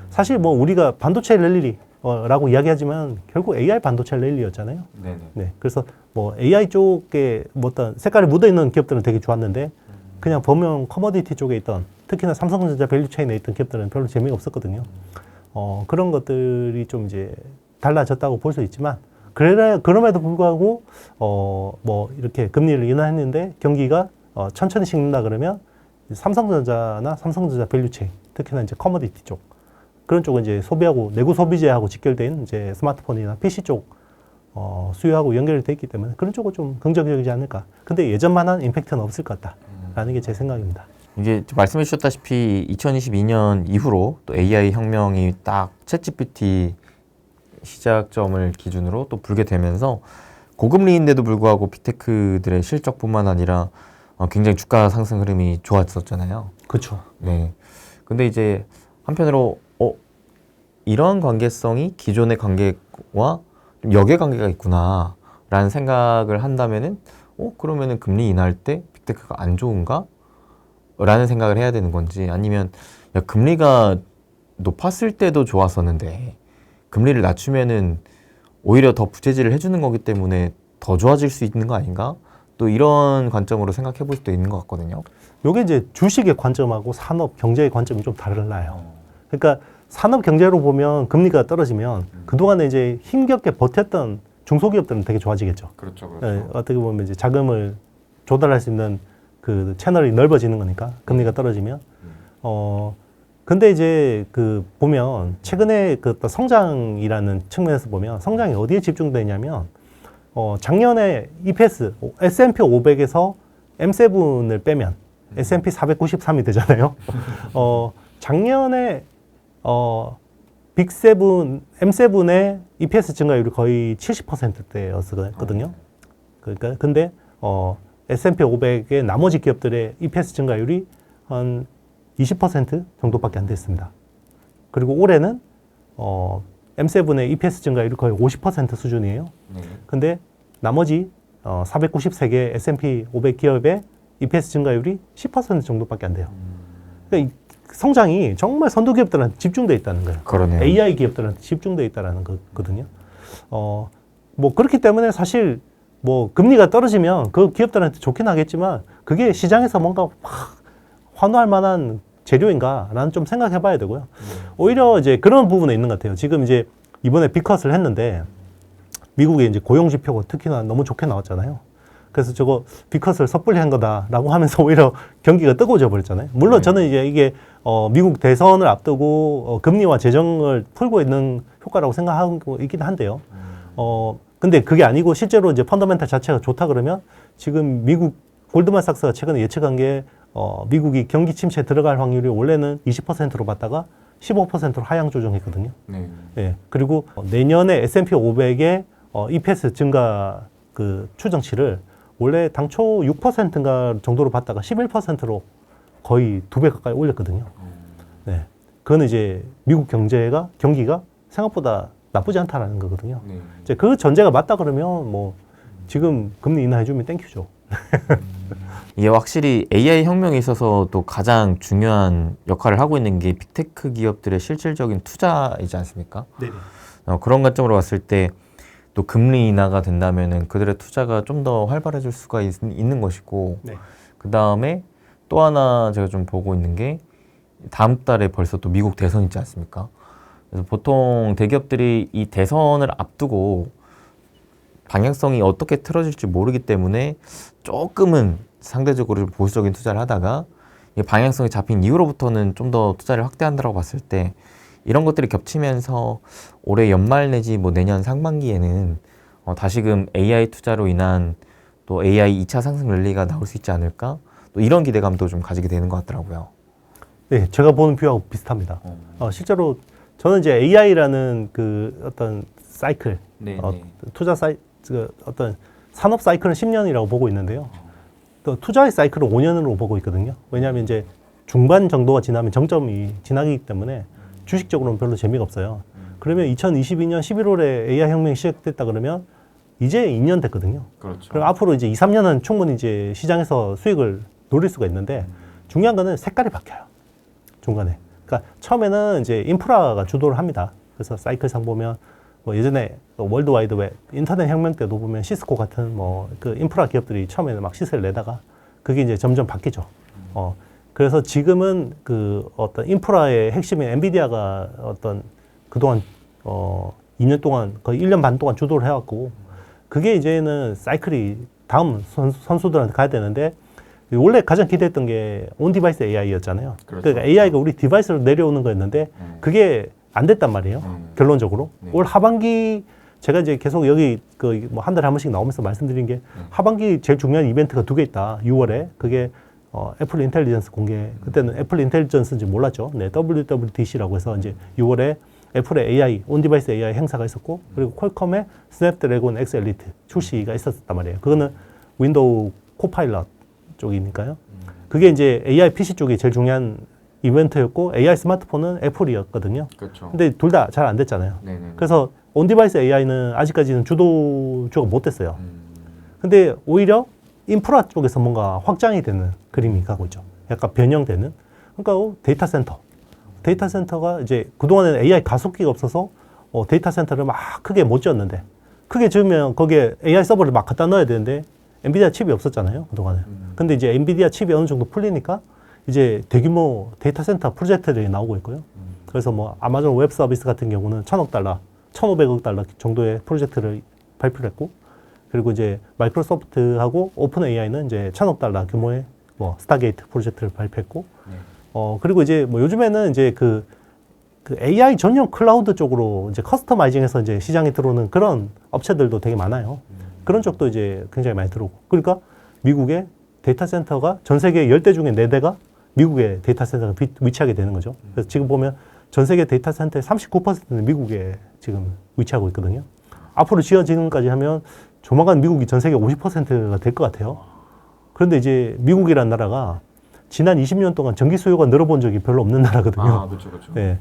사실 뭐 우리가 반도체 랠리라고 이야기하지만 결국 AI 반도체 랠리였잖아요. 네네. 네, 그래서 뭐 AI 쪽에 뭐 어떤 색깔이 묻어 있는 기업들은 되게 좋았는데 그냥 범용 커머디티 쪽에 있던 특히나 삼성전자 밸류 체인에 있던 기업들은 별로 재미가 없었거든요. 그런 것들이 좀 이제 달라졌다고 볼 수 있지만 그럼에도 불구하고 뭐 이렇게 금리를 인하했는데 경기가 천천히 식는다 그러면 삼성전자나 삼성전자 밸류 체인 특히나 이제 커머디티 쪽 그런 쪽은 이제 소비하고 내구 소비재하고 직결된 이제 스마트폰이나 PC 쪽 수요하고 연결이 돼 있기 때문에 그런 쪽은 좀 긍정적이지 않을까. 근데 예전만한 임팩트는 없을 것 같다라는 게 제 생각입니다. 이게 말씀해 주셨다시피 2022년 이후로 또 AI 혁명이 딱 챗GPT 시작점을 기준으로 또 불게 되면서 고금리인데도 불구하고 빅테크들의 실적뿐만 아니라 굉장히 주가 상승 흐름이 좋았었잖아요. 그렇죠. 네. 근데 이제 한편으로 이런 관계성이 기존의 관계와 좀 역의 관계가 있구나라는 생각을 한다면은 그러면은 금리 인하할 때 빅테크가 안 좋은가? 라는 생각을 해야 되는 건지 아니면 야, 금리가 높았을 때도 좋았었는데 금리를 낮추면은 오히려 더 부채질을 해주는 거기 때문에 더 좋아질 수 있는 거 아닌가? 또 이런 관점으로 생각해 볼 수도 있는 것 같거든요. 요게 이제 주식의 관점하고 산업 경제의 관점이 좀 달라요. 그러니까 산업 경제로 보면 금리가 떨어지면 그동안에 이제 힘겹게 버텼던 중소기업들은 되게 좋아지겠죠. 그렇죠, 예, 어떻게 보면 이제 자금을 조달할 수 있는 그 채널이 넓어지는 거니까 금리가 떨어지면 근데 이제 그 보면 최근에 그 성장이라는 측면에서 보면 성장이 어디에 집중되냐면 작년에 EPS S&P 500에서 M7을 빼면 S&P 493이 되잖아요. 작년에 빅7, M7의 EPS 증가율이 거의 70%대였거든요. 그러니까 근데 S&P 500의 나머지 기업들의 EPS 증가율이 한 20% 정도밖에 안 됐습니다. 그리고 올해는 M7의 EPS 증가율이 거의 50% 수준이에요. 근데 나머지 493개 S&P 500 기업의 EPS 증가율이 10% 정도밖에 안 돼요. 그러니까 이 성장이 정말 선도 기업들한테 집중되어 있다는 거예요. 그러네요. AI 기업들한테 집중되어 있다는 거거든요. 뭐 그렇기 때문에 사실 뭐 금리가 떨어지면 그 기업들한테 좋긴 하겠지만 그게 시장에서 뭔가 확 환호할 만한 재료인가라는 좀 생각해 봐야 되고요. 오히려 이제 그런 부분에 있는 것 같아요. 지금 이제 이번에 빅컷을 했는데 미국의 이제 고용 지표가 특히나 너무 좋게 나왔잖아요. 그래서 저거 B컷을 섣불리 한 거다라고 하면서 오히려 경기가 뜨거워져 버렸잖아요. 물론 저는 이제 이게 미국 대선을 앞두고 금리와 재정을 풀고 있는 효과라고 생각하고 있긴 한데요. 근데 그게 아니고 실제로 이제 펀더멘탈 자체가 좋다 그러면 지금 미국 골드만삭스가 최근에 예측한 게 미국이 경기 침체에 들어갈 확률이 원래는 20%로 봤다가 15%로 하향 조정했거든요. 네. 예. 그리고 내년에 S&P 500의 EPS 증가 그 추정치를 원래 당초 6%인가 정도로 봤다가 11%로 거의 2배 가까이 올렸거든요. 네. 그거는 이제 미국 경기가 생각보다 나쁘지 않다라는 거거든요. 네. 이제 그 전제가 맞다 그러면 뭐 지금 금리 인하해주면 땡큐죠. 이게 확실히 AI 혁명에 있어서도 가장 중요한 역할을 하고 있는 게 빅테크 기업들의 실질적인 투자이지 않습니까? 네. 그런 관점으로 봤을 때 또 금리 인하가 된다면은 그들의 투자가 좀 더 활발해질 수가 있는 것이고, 네. 그 다음에 또 하나 제가 좀 보고 있는 게 다음 달에 벌써 또 미국 대선 있지 않습니까? 그래서 보통 대기업들이 이 대선을 앞두고 방향성이 어떻게 틀어질지 모르기 때문에 조금은 상대적으로 좀 보수적인 투자를 하다가 이 방향성이 잡힌 이후로부터는 좀 더 투자를 확대한다고 봤을 때 이런 것들이 겹치면서 올해 연말 내지 뭐 내년 상반기에는 다시금 AI 투자로 인한 또 AI 2차 상승 랠리가 나올 수 있지 않을까? 또 이런 기대감도 좀 가지게 되는 것 같더라고요. 네, 제가 보는 뷰하고 비슷합니다. 실제로 저는 이제 AI라는 그 어떤 사이클, 투자 그 어떤 산업 사이클은 10년이라고 보고 있는데요. 또 투자의 사이클은 5년으로 보고 있거든요. 왜냐하면 이제 중반 정도가 지나면 정점이 지나기 때문에 주식적으로는 별로 재미가 없어요. 그러면 2022년 11월에 AI 혁명이 시작됐다 그러면 이제 2년 됐거든요. 그렇죠. 그럼 앞으로 이제 2, 3년은 충분히 이제 시장에서 수익을 노릴 수가 있는데 중요한 거는 색깔이 바뀌어요. 중간에. 그러니까 처음에는 이제 인프라가 주도를 합니다. 그래서 사이클상 보면 뭐 예전에 월드와이드 웹 인터넷 혁명 때도 보면 시스코 같은 뭐 그 인프라 기업들이 처음에는 막 시세를 내다가 그게 이제 점점 바뀌죠. 그래서 지금은 그 어떤 인프라의 핵심인 엔비디아가 어떤 그동안 2년 동안 거의 1년 반 동안 주도를 해왔고 그게 이제는 사이클이 다음 선수들한테 가야 되는데 원래 가장 기대했던 게 온디바이스 AI였잖아요. 그렇죠. 그러니까 AI가 우리 디바이스로 내려오는 거였는데 그게 안 됐단 말이에요. 결론적으로. 올 하반기 제가 이제 계속 여기 그 뭐 한 달에 한 번씩 나오면서 말씀드린 게 하반기 제일 중요한 이벤트가 2개 있다. 6월에 그게 애플 인텔리전스 공개. 그때는 애플 인텔리전스인지 몰랐죠. 네, WWDC라고 해서 이제 6월에 애플의 AI, 온디바이스 AI 행사가 있었고, 그리고 퀄컴의 스냅드래곤 X 엘리트 출시가 있었단 말이에요. 그거는 윈도우 코파일럿 쪽이니까요. 그게 이제 AI PC 쪽이 제일 중요한 이벤트였고, AI 스마트폰은 애플이었거든요. 그렇죠. 근데 둘 다 잘 안 됐잖아요. 네네. 그래서 온디바이스 AI는 아직까지는 주도주가 못 됐어요. 근데 오히려 인프라 쪽에서 뭔가 확장이 되는 그림이 가고 있죠. 약간 변형되는. 그러니까 데이터 센터가 이제 그동안에는 AI 가속기가 없어서 데이터 센터를 막 크게 못 지었는데 크게 지으면 거기에 AI 서버를 막 갖다 넣어야 되는데 엔비디아 칩이 없었잖아요. 그동안에. 근데 이제 엔비디아 칩이 어느 정도 풀리니까 이제 대규모 데이터 센터 프로젝트들이 나오고 있고요. 그래서 뭐 아마존 웹 서비스 같은 경우는 1,000억 달러, 1,500억 달러 정도의 프로젝트를 발표를 했고 그리고 이제 마이크로소프트하고 오픈 AI는 이제 1,000억 달러 규모의 뭐 스타게이트 프로젝트를 발표했고, 그리고 이제 뭐 요즘에는 이제 그 AI 전용 클라우드 쪽으로 이제 커스터마이징해서 이제 시장에 들어오는 그런 업체들도 되게 많아요. 그런 쪽도 이제 굉장히 많이 들어오고. 그러니까 미국의 데이터 센터가 전 세계 10대 중에 4대가 미국의 데이터 센터가 위치하게 되는 거죠. 그래서 지금 보면 전 세계 데이터 센터의 39%는 미국에 지금 위치하고 있거든요. 앞으로 지어지는까지 하면 조만간 미국이 전 세계 50%가 될 것 같아요. 그런데 이제 미국이라는 나라가 지난 20년 동안 전기 수요가 늘어본 적이 별로 없는 나라거든요. 아, 그렇죠, 그렇죠. 네.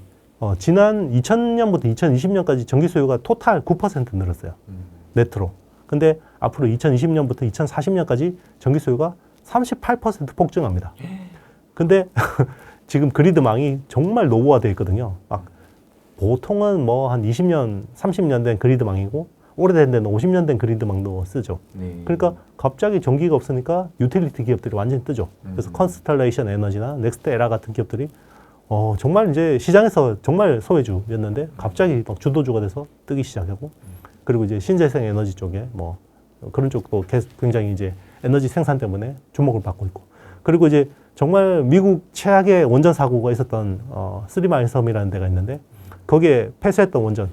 지난 2000년부터 2020년까지 전기 수요가 토탈 9% 늘었어요. 네트로. 근데 앞으로 2020년부터 2040년까지 전기 수요가 38% 폭증합니다. 근데 지금 그리드망이 정말 노후화되어 있거든요. 막 보통은 뭐 한 20년, 30년 된 그리드망이고 오래된 데는 50년 된 그리드망도 쓰죠. 네. 그러니까 갑자기 전기가 없으니까 유틸리티 기업들이 완전히 뜨죠. 그래서 컨스텔레이션 에너지나 넥스트 에라 같은 기업들이 정말 이제 시장에서 정말 소외주였는데 갑자기 막 주도주가 돼서 뜨기 시작하고 그리고 이제 신재생 에너지 쪽에 뭐 그런 쪽도 굉장히 이제 에너지 생산 때문에 주목을 받고 있고, 그리고 이제 정말 미국 최악의 원전 사고가 있었던 쓰리마일 섬이라는 데가 있는데 거기에 폐쇄했던 원전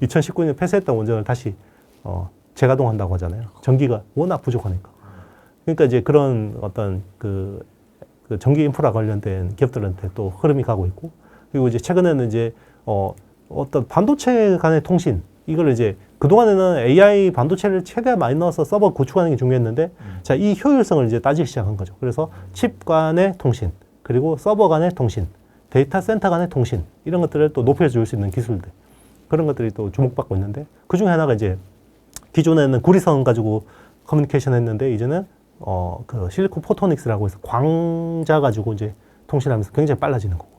2019년 폐쇄했던 원전을 다시 재가동한다고 하잖아요. 전기가 워낙 부족하니까. 그러니까 이제 그런 어떤 그 전기 인프라 관련된 기업들한테 또 흐름이 가고 있고, 그리고 이제 최근에는 이제 어떤 반도체 간의 통신, 이걸 이제 그동안에는 AI 반도체를 최대한 많이 넣어서 서버 구축하는 게 중요했는데, 자, 이 효율성을 이제 따지기 시작한 거죠. 그래서 칩 간의 통신, 그리고 서버 간의 통신, 데이터 센터 간의 통신, 이런 것들을 또 높여줄 수 있는 기술들, 그런 것들이 또 주목받고 있는데, 그 중에 하나가 이제 기존에는 구리선 가지고 커뮤니케이션 했는데, 이제는 그 실리콘 포토닉스라고 해서 광자 가지고 이제 통신하면서 굉장히 빨라지는 거고.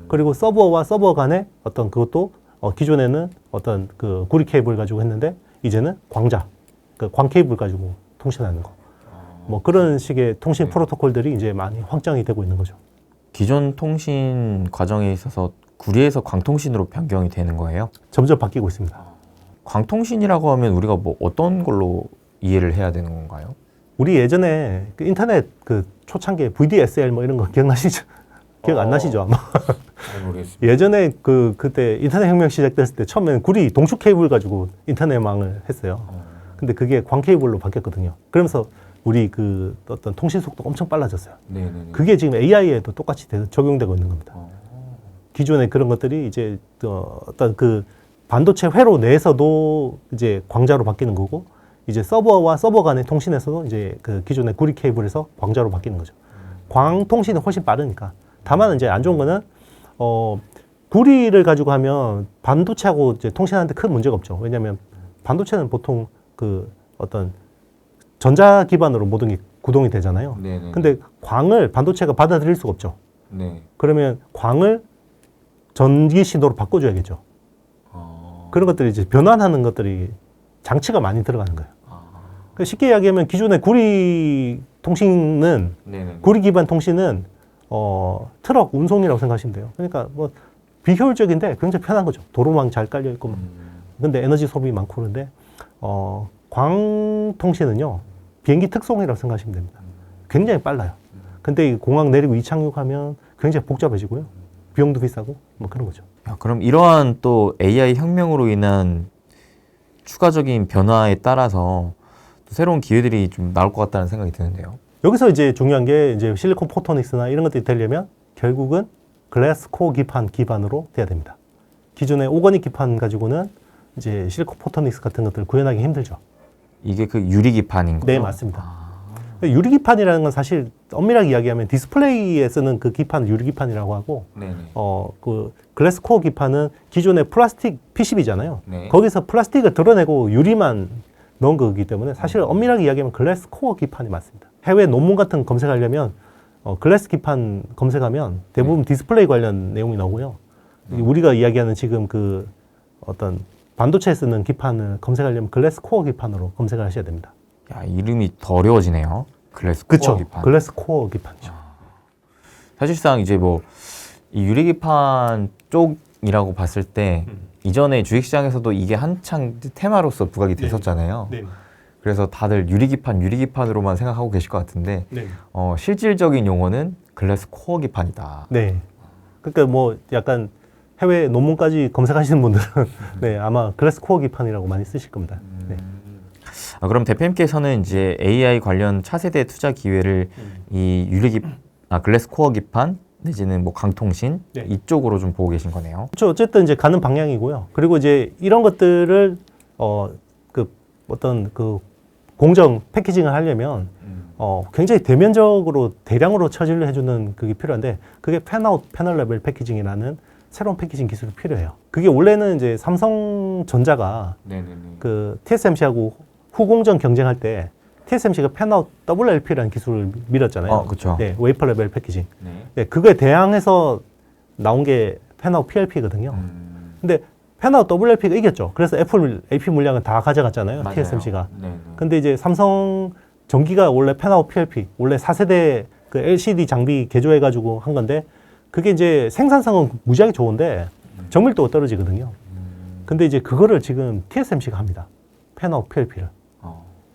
그리고 서버와 서버 간의 어떤 그것도 기존에는 어떤 그 구리 케이블 가지고 했는데 이제는 광자, 그 광 케이블 가지고 통신하는 거. 뭐 그런 식의 통신 프로토콜들이 이제 많이 확장이 되고 있는 거죠. 기존 통신 과정에 있어서 구리에서 광통신으로 변경이 되는 거예요? 점점 바뀌고 있습니다. 광통신이라고 하면 우리가 뭐 어떤 걸로 이해를 해야 되는 건가요? 우리 예전에 그 인터넷 그 초창기에 VDSL 뭐 이런 거 기억나시죠? 기억 안 나시죠 아마? 잘 모르겠습니다. 예전에 그때 인터넷 혁명 시작됐을 때 처음에는 구리 동축 케이블 가지고 인터넷망을 했어요. 근데 그게 광 케이블로 바뀌었거든요. 그러면서 우리 그 어떤 통신 속도가 엄청 빨라졌어요. 네네네. 그게 지금 AI에도 똑같이 적용되고 있는 겁니다. 기존에 그런 것들이 이제 어떤 그 반도체 회로 내에서도 이제 광자로 바뀌는 거고, 이제 서버와 서버 간의 통신에서도 이제 그 기존의 구리 케이블에서 광자로 바뀌는 거죠. 광 통신은 훨씬 빠르니까. 다만 이제 안 좋은 거는 구리를 가지고 하면 반도체하고 이제 통신하는데 큰 문제가 없죠. 왜냐하면 반도체는 보통 그 어떤 전자 기반으로 모든 게 구동이 되잖아요. 네네. 근데 광을 반도체가 받아들일 수가 없죠. 네. 그러면 광을 전기 신호로 바꿔줘야겠죠. 그런 것들이 이제 변환하는 것들이 장치가 많이 들어가는 거예요. 그러니까 쉽게 이야기하면 기존의 구리 통신은 네네. 구리 기반 통신은 트럭 운송이라고 생각하시면 돼요. 그러니까 뭐 비효율적인데 굉장히 편한 거죠. 도로망 잘 깔려 있고 막. 근데 에너지 소비 많고 그런데 광 통신은요 비행기 특송이라고 생각하시면 됩니다. 굉장히 빨라요. 근데 이 공항 내리고 이착륙하면 굉장히 복잡해지고요. 비용도 비싸고 뭐 그런 거죠. 야, 그럼 이러한 또 AI 혁명으로 인한 추가적인 변화에 따라서 또 새로운 기회들이 좀 나올 것 같다는 생각이 드는데요. 여기서 이제 중요한 게 이제 실리콘 포토닉스나 이런 것들이 되려면 결국은 글래스 코어 기판 기반으로 돼야 됩니다. 기존의 오거닉 기판 가지고는 이제 실리콘 포토닉스 같은 것들을 구현하기 힘들죠. 이게 그 유리기판인 거죠? 네, 맞습니다. 유리기판이라는 건 사실 엄밀하게 이야기하면 디스플레이에 쓰는 그 기판 유리기판이라고 하고, 네네. 그 글래스 코어 기판은 기존의 플라스틱 PCB잖아요. 네. 거기서 플라스틱을 드러내고 유리만 넣은 거기 때문에 사실 엄밀하게 이야기하면 글래스 코어 기판이 맞습니다. 해외 논문 같은 거 검색하려면 글래스 기판 검색하면 대부분 디스플레이 관련 내용이 나오고요. 우리가 이야기하는 지금 그 어떤 반도체에 쓰는 기판을 검색하려면 글래스 코어 기판으로 검색을 하셔야 됩니다. 야, 이름이 더 어려워지네요. 글래스 코어 그렇죠. 기판. 글래스 코어 기판이죠. 사실상 이제 뭐 이 유리기판 쪽이라고 봤을 때 이전에 주식시장에서도 이게 한창 테마로서 부각이 됐었잖아요. 네. 그래서 다들 유리기판으로만 생각하고 계실 것 같은데 네. 실질적인 용어는 글래스 코어 기판이다. 네. 그러니까 뭐 약간 해외 논문까지 검색하시는 분들은 네, 아마 글래스 코어 기판이라고 많이 쓰실 겁니다. 네. 그럼 대표님께서는 이제 AI 관련 차세대 투자 기회를 이 글래스 코어 기판 내지는 뭐 강통신 네. 이쪽으로 좀 보고 계신 거네요. 그렇죠. 어쨌든 이제 가는 방향이고요. 그리고 이제 이런 것들을 그 어떤 그 공정 패키징을 하려면 굉장히 대면적으로 대량으로 처리를 해주는 그게 필요한데, 그게 팬아웃 패널 레벨 패키징이라는 새로운 패키징 기술이 필요해요. 그게 원래는 이제 삼성전자가 네네네. 그 TSMC하고 후공정 경쟁할 때 TSMC가 팬아웃 WLP라는 기술을 밀었잖아요. 그렇죠. 네, 웨이퍼 레벨 패키징. 네. 네, 그거에 대항해서 나온 게 팬아웃 PLP거든요. 근데 팬아웃 WLP가 이겼죠. 그래서 애플 AP 물량을 다 가져갔잖아요. 맞아요. TSMC가. 네네. 근데 이제 삼성 전기가 원래 팬아웃 PLP, 원래 4세대 그 LCD 장비 개조해가지고 한 건데, 그게 이제 생산성은 무지하게 좋은데 정밀도가 떨어지거든요. 근데 이제 그거를 지금 TSMC가 합니다. 팬아웃 PLP를.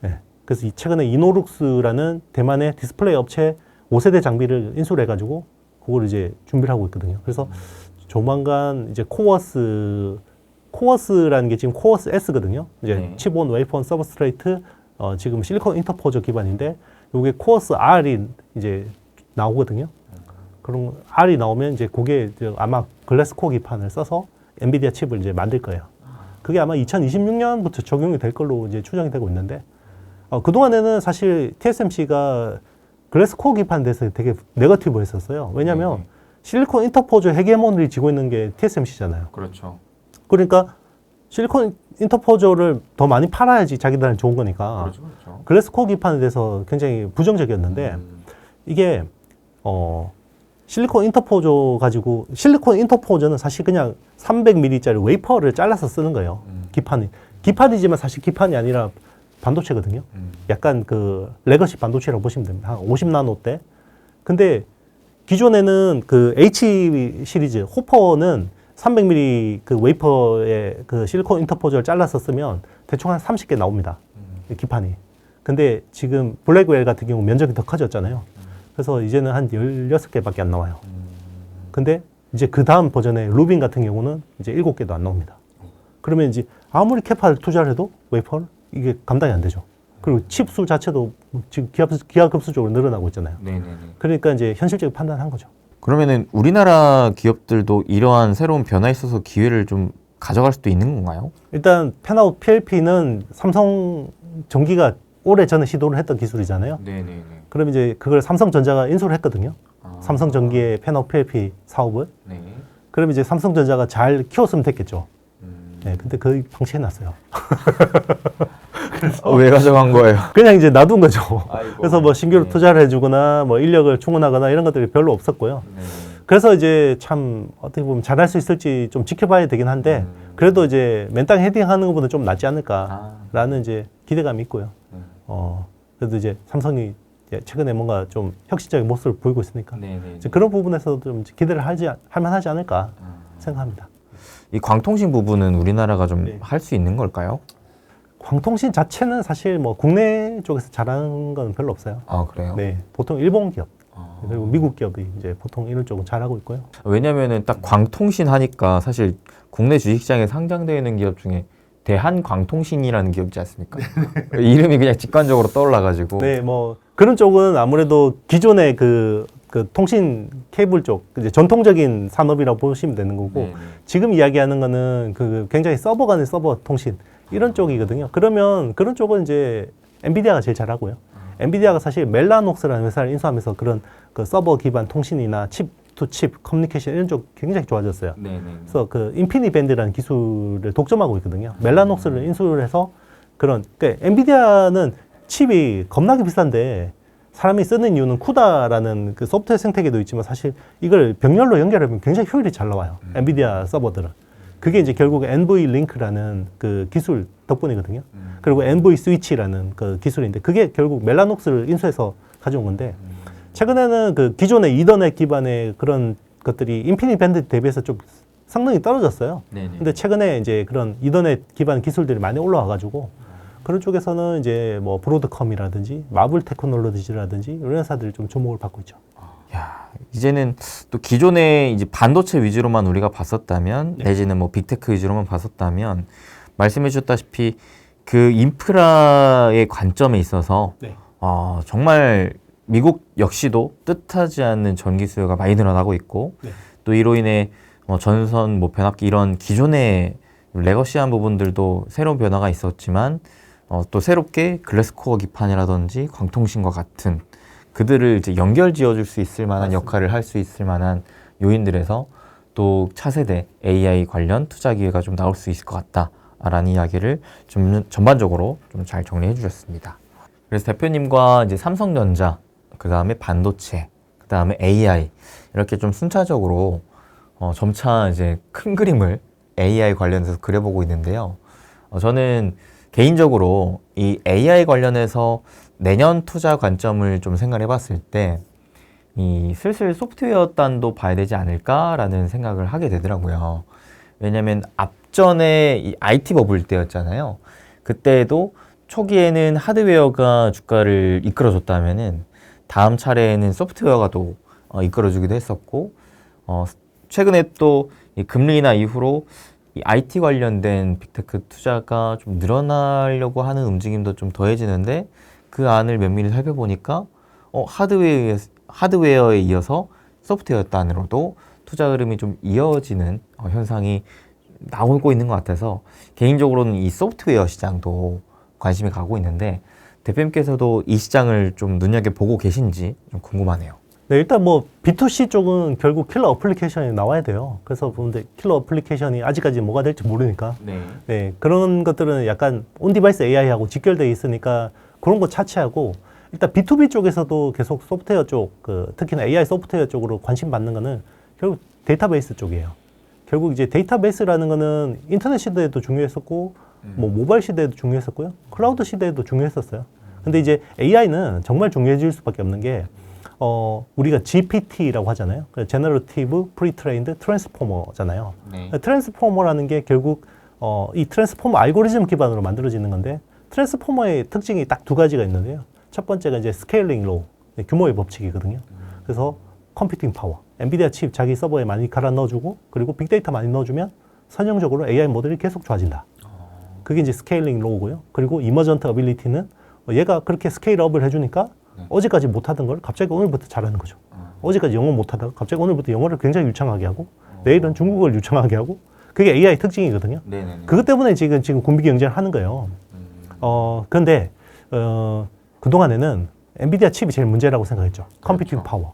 네. 그래서 최근에 이노룩스라는 대만의 디스플레이 업체 5세대 장비를 인수를 해가지고 그걸 이제 준비를 하고 있거든요. 그래서 조만간 이제 코어스라는 게 지금 코어스 S거든요. 이제 네. 칩온 웨이폰 서브스트레이트 지금 실리콘 인터포저 기반인데 요게 코어스 R이 이제 나오거든요. 그럼 R이 나오면 이제 그게 이제 아마 글래스 코어 기판을 써서 엔비디아 칩을 이제 만들 거예요. 그게 아마 2026년부터 적용이 될 걸로 이제 추정이 되고 있는데 그동안에는 사실 TSMC가 글래스 코어 기판에 대해서 되게 네거티브 했었어요. 왜냐하면 네. 실리콘 인터포저 헤게모니를 쥐고 있는 게 TSMC잖아요. 그렇죠. 그러니까 실리콘 인터포저를 더 많이 팔아야지 자기들한테 좋은 거니까 그렇죠. 그렇죠. 글래스 코어 기판에 대해서 굉장히 부정적이었는데 이게 실리콘 인터포저 가지고 실리콘 인터포저는 사실 그냥 300mm짜리 웨이퍼를 잘라서 쓰는 거예요. 기판이지만 사실 기판이 아니라 반도체거든요. 약간 그 레거시 반도체라고 보시면 됩니다. 한 50나노대. 근데 기존에는 그 H 시리즈 호퍼는 300mm 그 웨이퍼에 그 실리콘 인터포저를 잘라서 쓰면 대충 한 30개 나옵니다. 기판이. 근데 지금 블랙웰 같은 경우 면적이 더 커졌잖아요. 그래서 이제는 한 16개밖에 안 나와요. 근데 이제 그 다음 버전의 루빈 같은 경우는 이제 7개도 안 나옵니다. 그러면 이제 아무리 캐파를 투자를 해도 웨이퍼를 이게 감당이 안 되죠. 그리고 칩 수 자체도 지금 기하급수적으로 늘어나고 있잖아요. 네네네. 그러니까 이제 현실적인 판단을 한 거죠. 그러면은 우리나라 기업들도 이러한 새로운 변화에 있어서 기회를 좀 가져갈 수도 있는 건가요? 일단 펜아웃 PLP는 삼성 전기가 오래 전에 시도를 했던 기술이잖아요. 네네네. 그럼 이제 그걸 삼성전자가 인수를 했거든요. 삼성전기의 펜아웃 PLP 사업을. 네. 그럼 이제 삼성전자가 잘 키웠으면 됐겠죠. 네, 근데 거의 방치해놨어요. 왜 가져간 거예요? 그냥 이제 놔둔 거죠. 아이고. 그래서 뭐 신규로 투자를 해주거나 뭐 인력을 충원하거나 이런 것들이 별로 없었고요. 네. 그래서 이제 참 어떻게 보면 잘할 수 있을지 좀 지켜봐야 되긴 한데 그래도 이제 맨땅 헤딩하는 것보다 좀 낫지 않을까라는 이제 기대감이 있고요. 그래도 이제 삼성이 이제 최근에 뭔가 좀 혁신적인 모습을 보이고 있으니까 네네. 이제 그런 부분에서도 좀 기대를 할 만하지 않을까 생각합니다. 이 광통신 부분은 우리나라가 좀 네. 할 수 있는 걸까요? 광통신 자체는 사실 뭐 국내 쪽에서 잘하는 건 별로 없어요. 아 그래요? 네, 보통 일본 기업 그리고 미국 기업이 이제 보통 이런 쪽은 잘하고 있고요. 왜냐면은 딱 광통신 하니까 사실 국내 주식시장에 상장되어 있는 기업 중에 대한광통신이라는 기업 있지 않습니까? 이름이 그냥 직관적으로 떠올라가지고. 네, 뭐 그런 쪽은 아무래도 기존의 그 통신 케이블 쪽 이제 전통적인 산업이라고 보시면 되는 거고 네네. 지금 이야기하는 거는 그 굉장히 서버 간의 서버 통신 이런 쪽이거든요. 그러면 그런 쪽은 이제 엔비디아가 제일 잘하고요. 엔비디아가 사실 멜라녹스라는 회사를 인수하면서 그런 그 서버 기반 통신이나 칩 투 칩 커뮤니케이션 이런 쪽 굉장히 좋아졌어요. 네네. 그래서 그 인피니밴드라는 기술을 독점하고 있거든요. 멜라녹스를 인수를 해서 그런 그러니까 엔비디아는 칩이 겁나게 비싼데 사람이 쓰는 이유는 쿠다라는 그 소프트웨어 생태계도 있지만 사실 이걸 병렬로 연결하면 굉장히 효율이 잘 나와요. 엔비디아 서버들은. 그게 이제 결국 NV 링크라는 그 기술 덕분이거든요. 그리고 NV 스위치라는 그 기술인데 그게 결국 멜라녹스를 인수해서 가져온 건데 최근에는 그 기존의 이더넷 기반의 그런 것들이 인피니 밴드 대비해서 좀 성능이 떨어졌어요. 네네. 근데 최근에 이제 그런 이더넷 기반 기술들이 많이 올라와가지고 그런 쪽에서는 이제 뭐 브로드컴이라든지 마블 테크놀로지라든지 이런 회사들이 좀 주목을 받고 있죠. 야, 이제는 또 기존에 이제 반도체 위주로만 우리가 봤었다면 네. 내지는 뭐 빅테크 위주로만 봤었다면 말씀해 주셨다시피 그 인프라의 관점에 있어서 네. 정말 미국 역시도 뜻하지 않는 전기 수요가 많이 늘어나고 있고 네. 또 이로 인해 전선 뭐 변압기 이런 기존의 레거시한 부분들도 새로운 변화가 있었지만 또 새롭게 글래스 코어 기판이라든지 광통신과 같은 그들을 이제 연결 지어줄 수 있을 만한 맞습니다. 역할을 할 수 있을 만한 요인들에서 또 차세대 AI 관련 투자 기회가 좀 나올 수 있을 것 같다라는 이야기를 좀 전반적으로 좀 잘 정리해 주셨습니다. 그래서 대표님과 이제 삼성전자, 그 다음에 반도체, 그 다음에 AI 이렇게 좀 순차적으로 점차 이제 큰 그림을 AI 관련해서 그려보고 있는데요. 저는 개인적으로 이 AI 관련해서 내년 투자 관점을 좀 생각해 봤을 때 이 슬슬 소프트웨어 단도 봐야 되지 않을까라는 생각을 하게 되더라고요. 왜냐면 앞전에 이 IT 버블 때였잖아요. 그때도 초기에는 하드웨어가 주가를 이끌어줬다면은 다음 차례에는 소프트웨어가 또 이끌어주기도 했었고, 최근에 또 이 금리 인하 이후로 이 IT 관련된 빅테크 투자가 좀 늘어나려고 하는 움직임도 좀 더해지는데, 그 안을 면밀히 살펴보니까 하드웨어에 이어서 소프트웨어 단으로도 투자 흐름이 좀 이어지는 현상이 나오고 있는 것 같아서, 개인적으로는 이 소프트웨어 시장도 관심이 가고 있는데, 대표님께서도 이 시장을 좀 눈여겨보고 계신지 좀 궁금하네요. 네, 일단 뭐 B2C 쪽은 결국 킬러 어플리케이션이 나와야 돼요. 그래서 보는데 킬러 어플리케이션이 아직까지 뭐가 될지 모르니까 네, 그런 것들은 약간 온디바이스 AI하고 직결되어 있으니까 그런 거 차치하고, 일단 B2B 쪽에서도 계속 소프트웨어 쪽, 특히나 AI 소프트웨어 쪽으로 관심 받는 거는 결국 데이터베이스 쪽이에요. 결국 이제 데이터베이스라는 거는 인터넷 시대에도 중요했었고, 뭐 모바일 시대에도 중요했었고요, 클라우드 시대에도 중요했었어요. 근데 이제 AI는 정말 중요해질 수밖에 없는 게, 우리가 GPT라고 하잖아요. Generative Pre-trained Transformer잖아요. 트랜스포머라는 게 결국 이 트랜스포머 알고리즘 기반으로 만들어지는 건데, 트랜스포머의 특징이 딱 두 가지가 있는데요. 첫 번째가 이제 스케일링 로우, 규모의 법칙이거든요. 그래서 컴퓨팅 파워, 엔비디아 칩 자기 서버에 많이 갈아 넣어주고, 그리고 빅데이터 많이 넣어주면 선형적으로 AI 모델이 계속 좋아진다. 그게 이제 스케일링 로우고요. 그리고 이머전트 어빌리티는 얘가 그렇게 스케일업을 해주니까 어제까지 못하던 걸 갑자기 오늘부터 잘하는 거죠. 어제까지 영어 못하다가 갑자기 오늘부터 영어를 굉장히 유창하게 하고, 내일은 중국어를 유창하게 하고, 그게 AI 특징이거든요. 그것 때문에 지금 군비 경쟁을 하는 거예요. 그런데 그동안에는 엔비디아 칩이 제일 문제라고 생각했죠. 컴퓨팅 파워.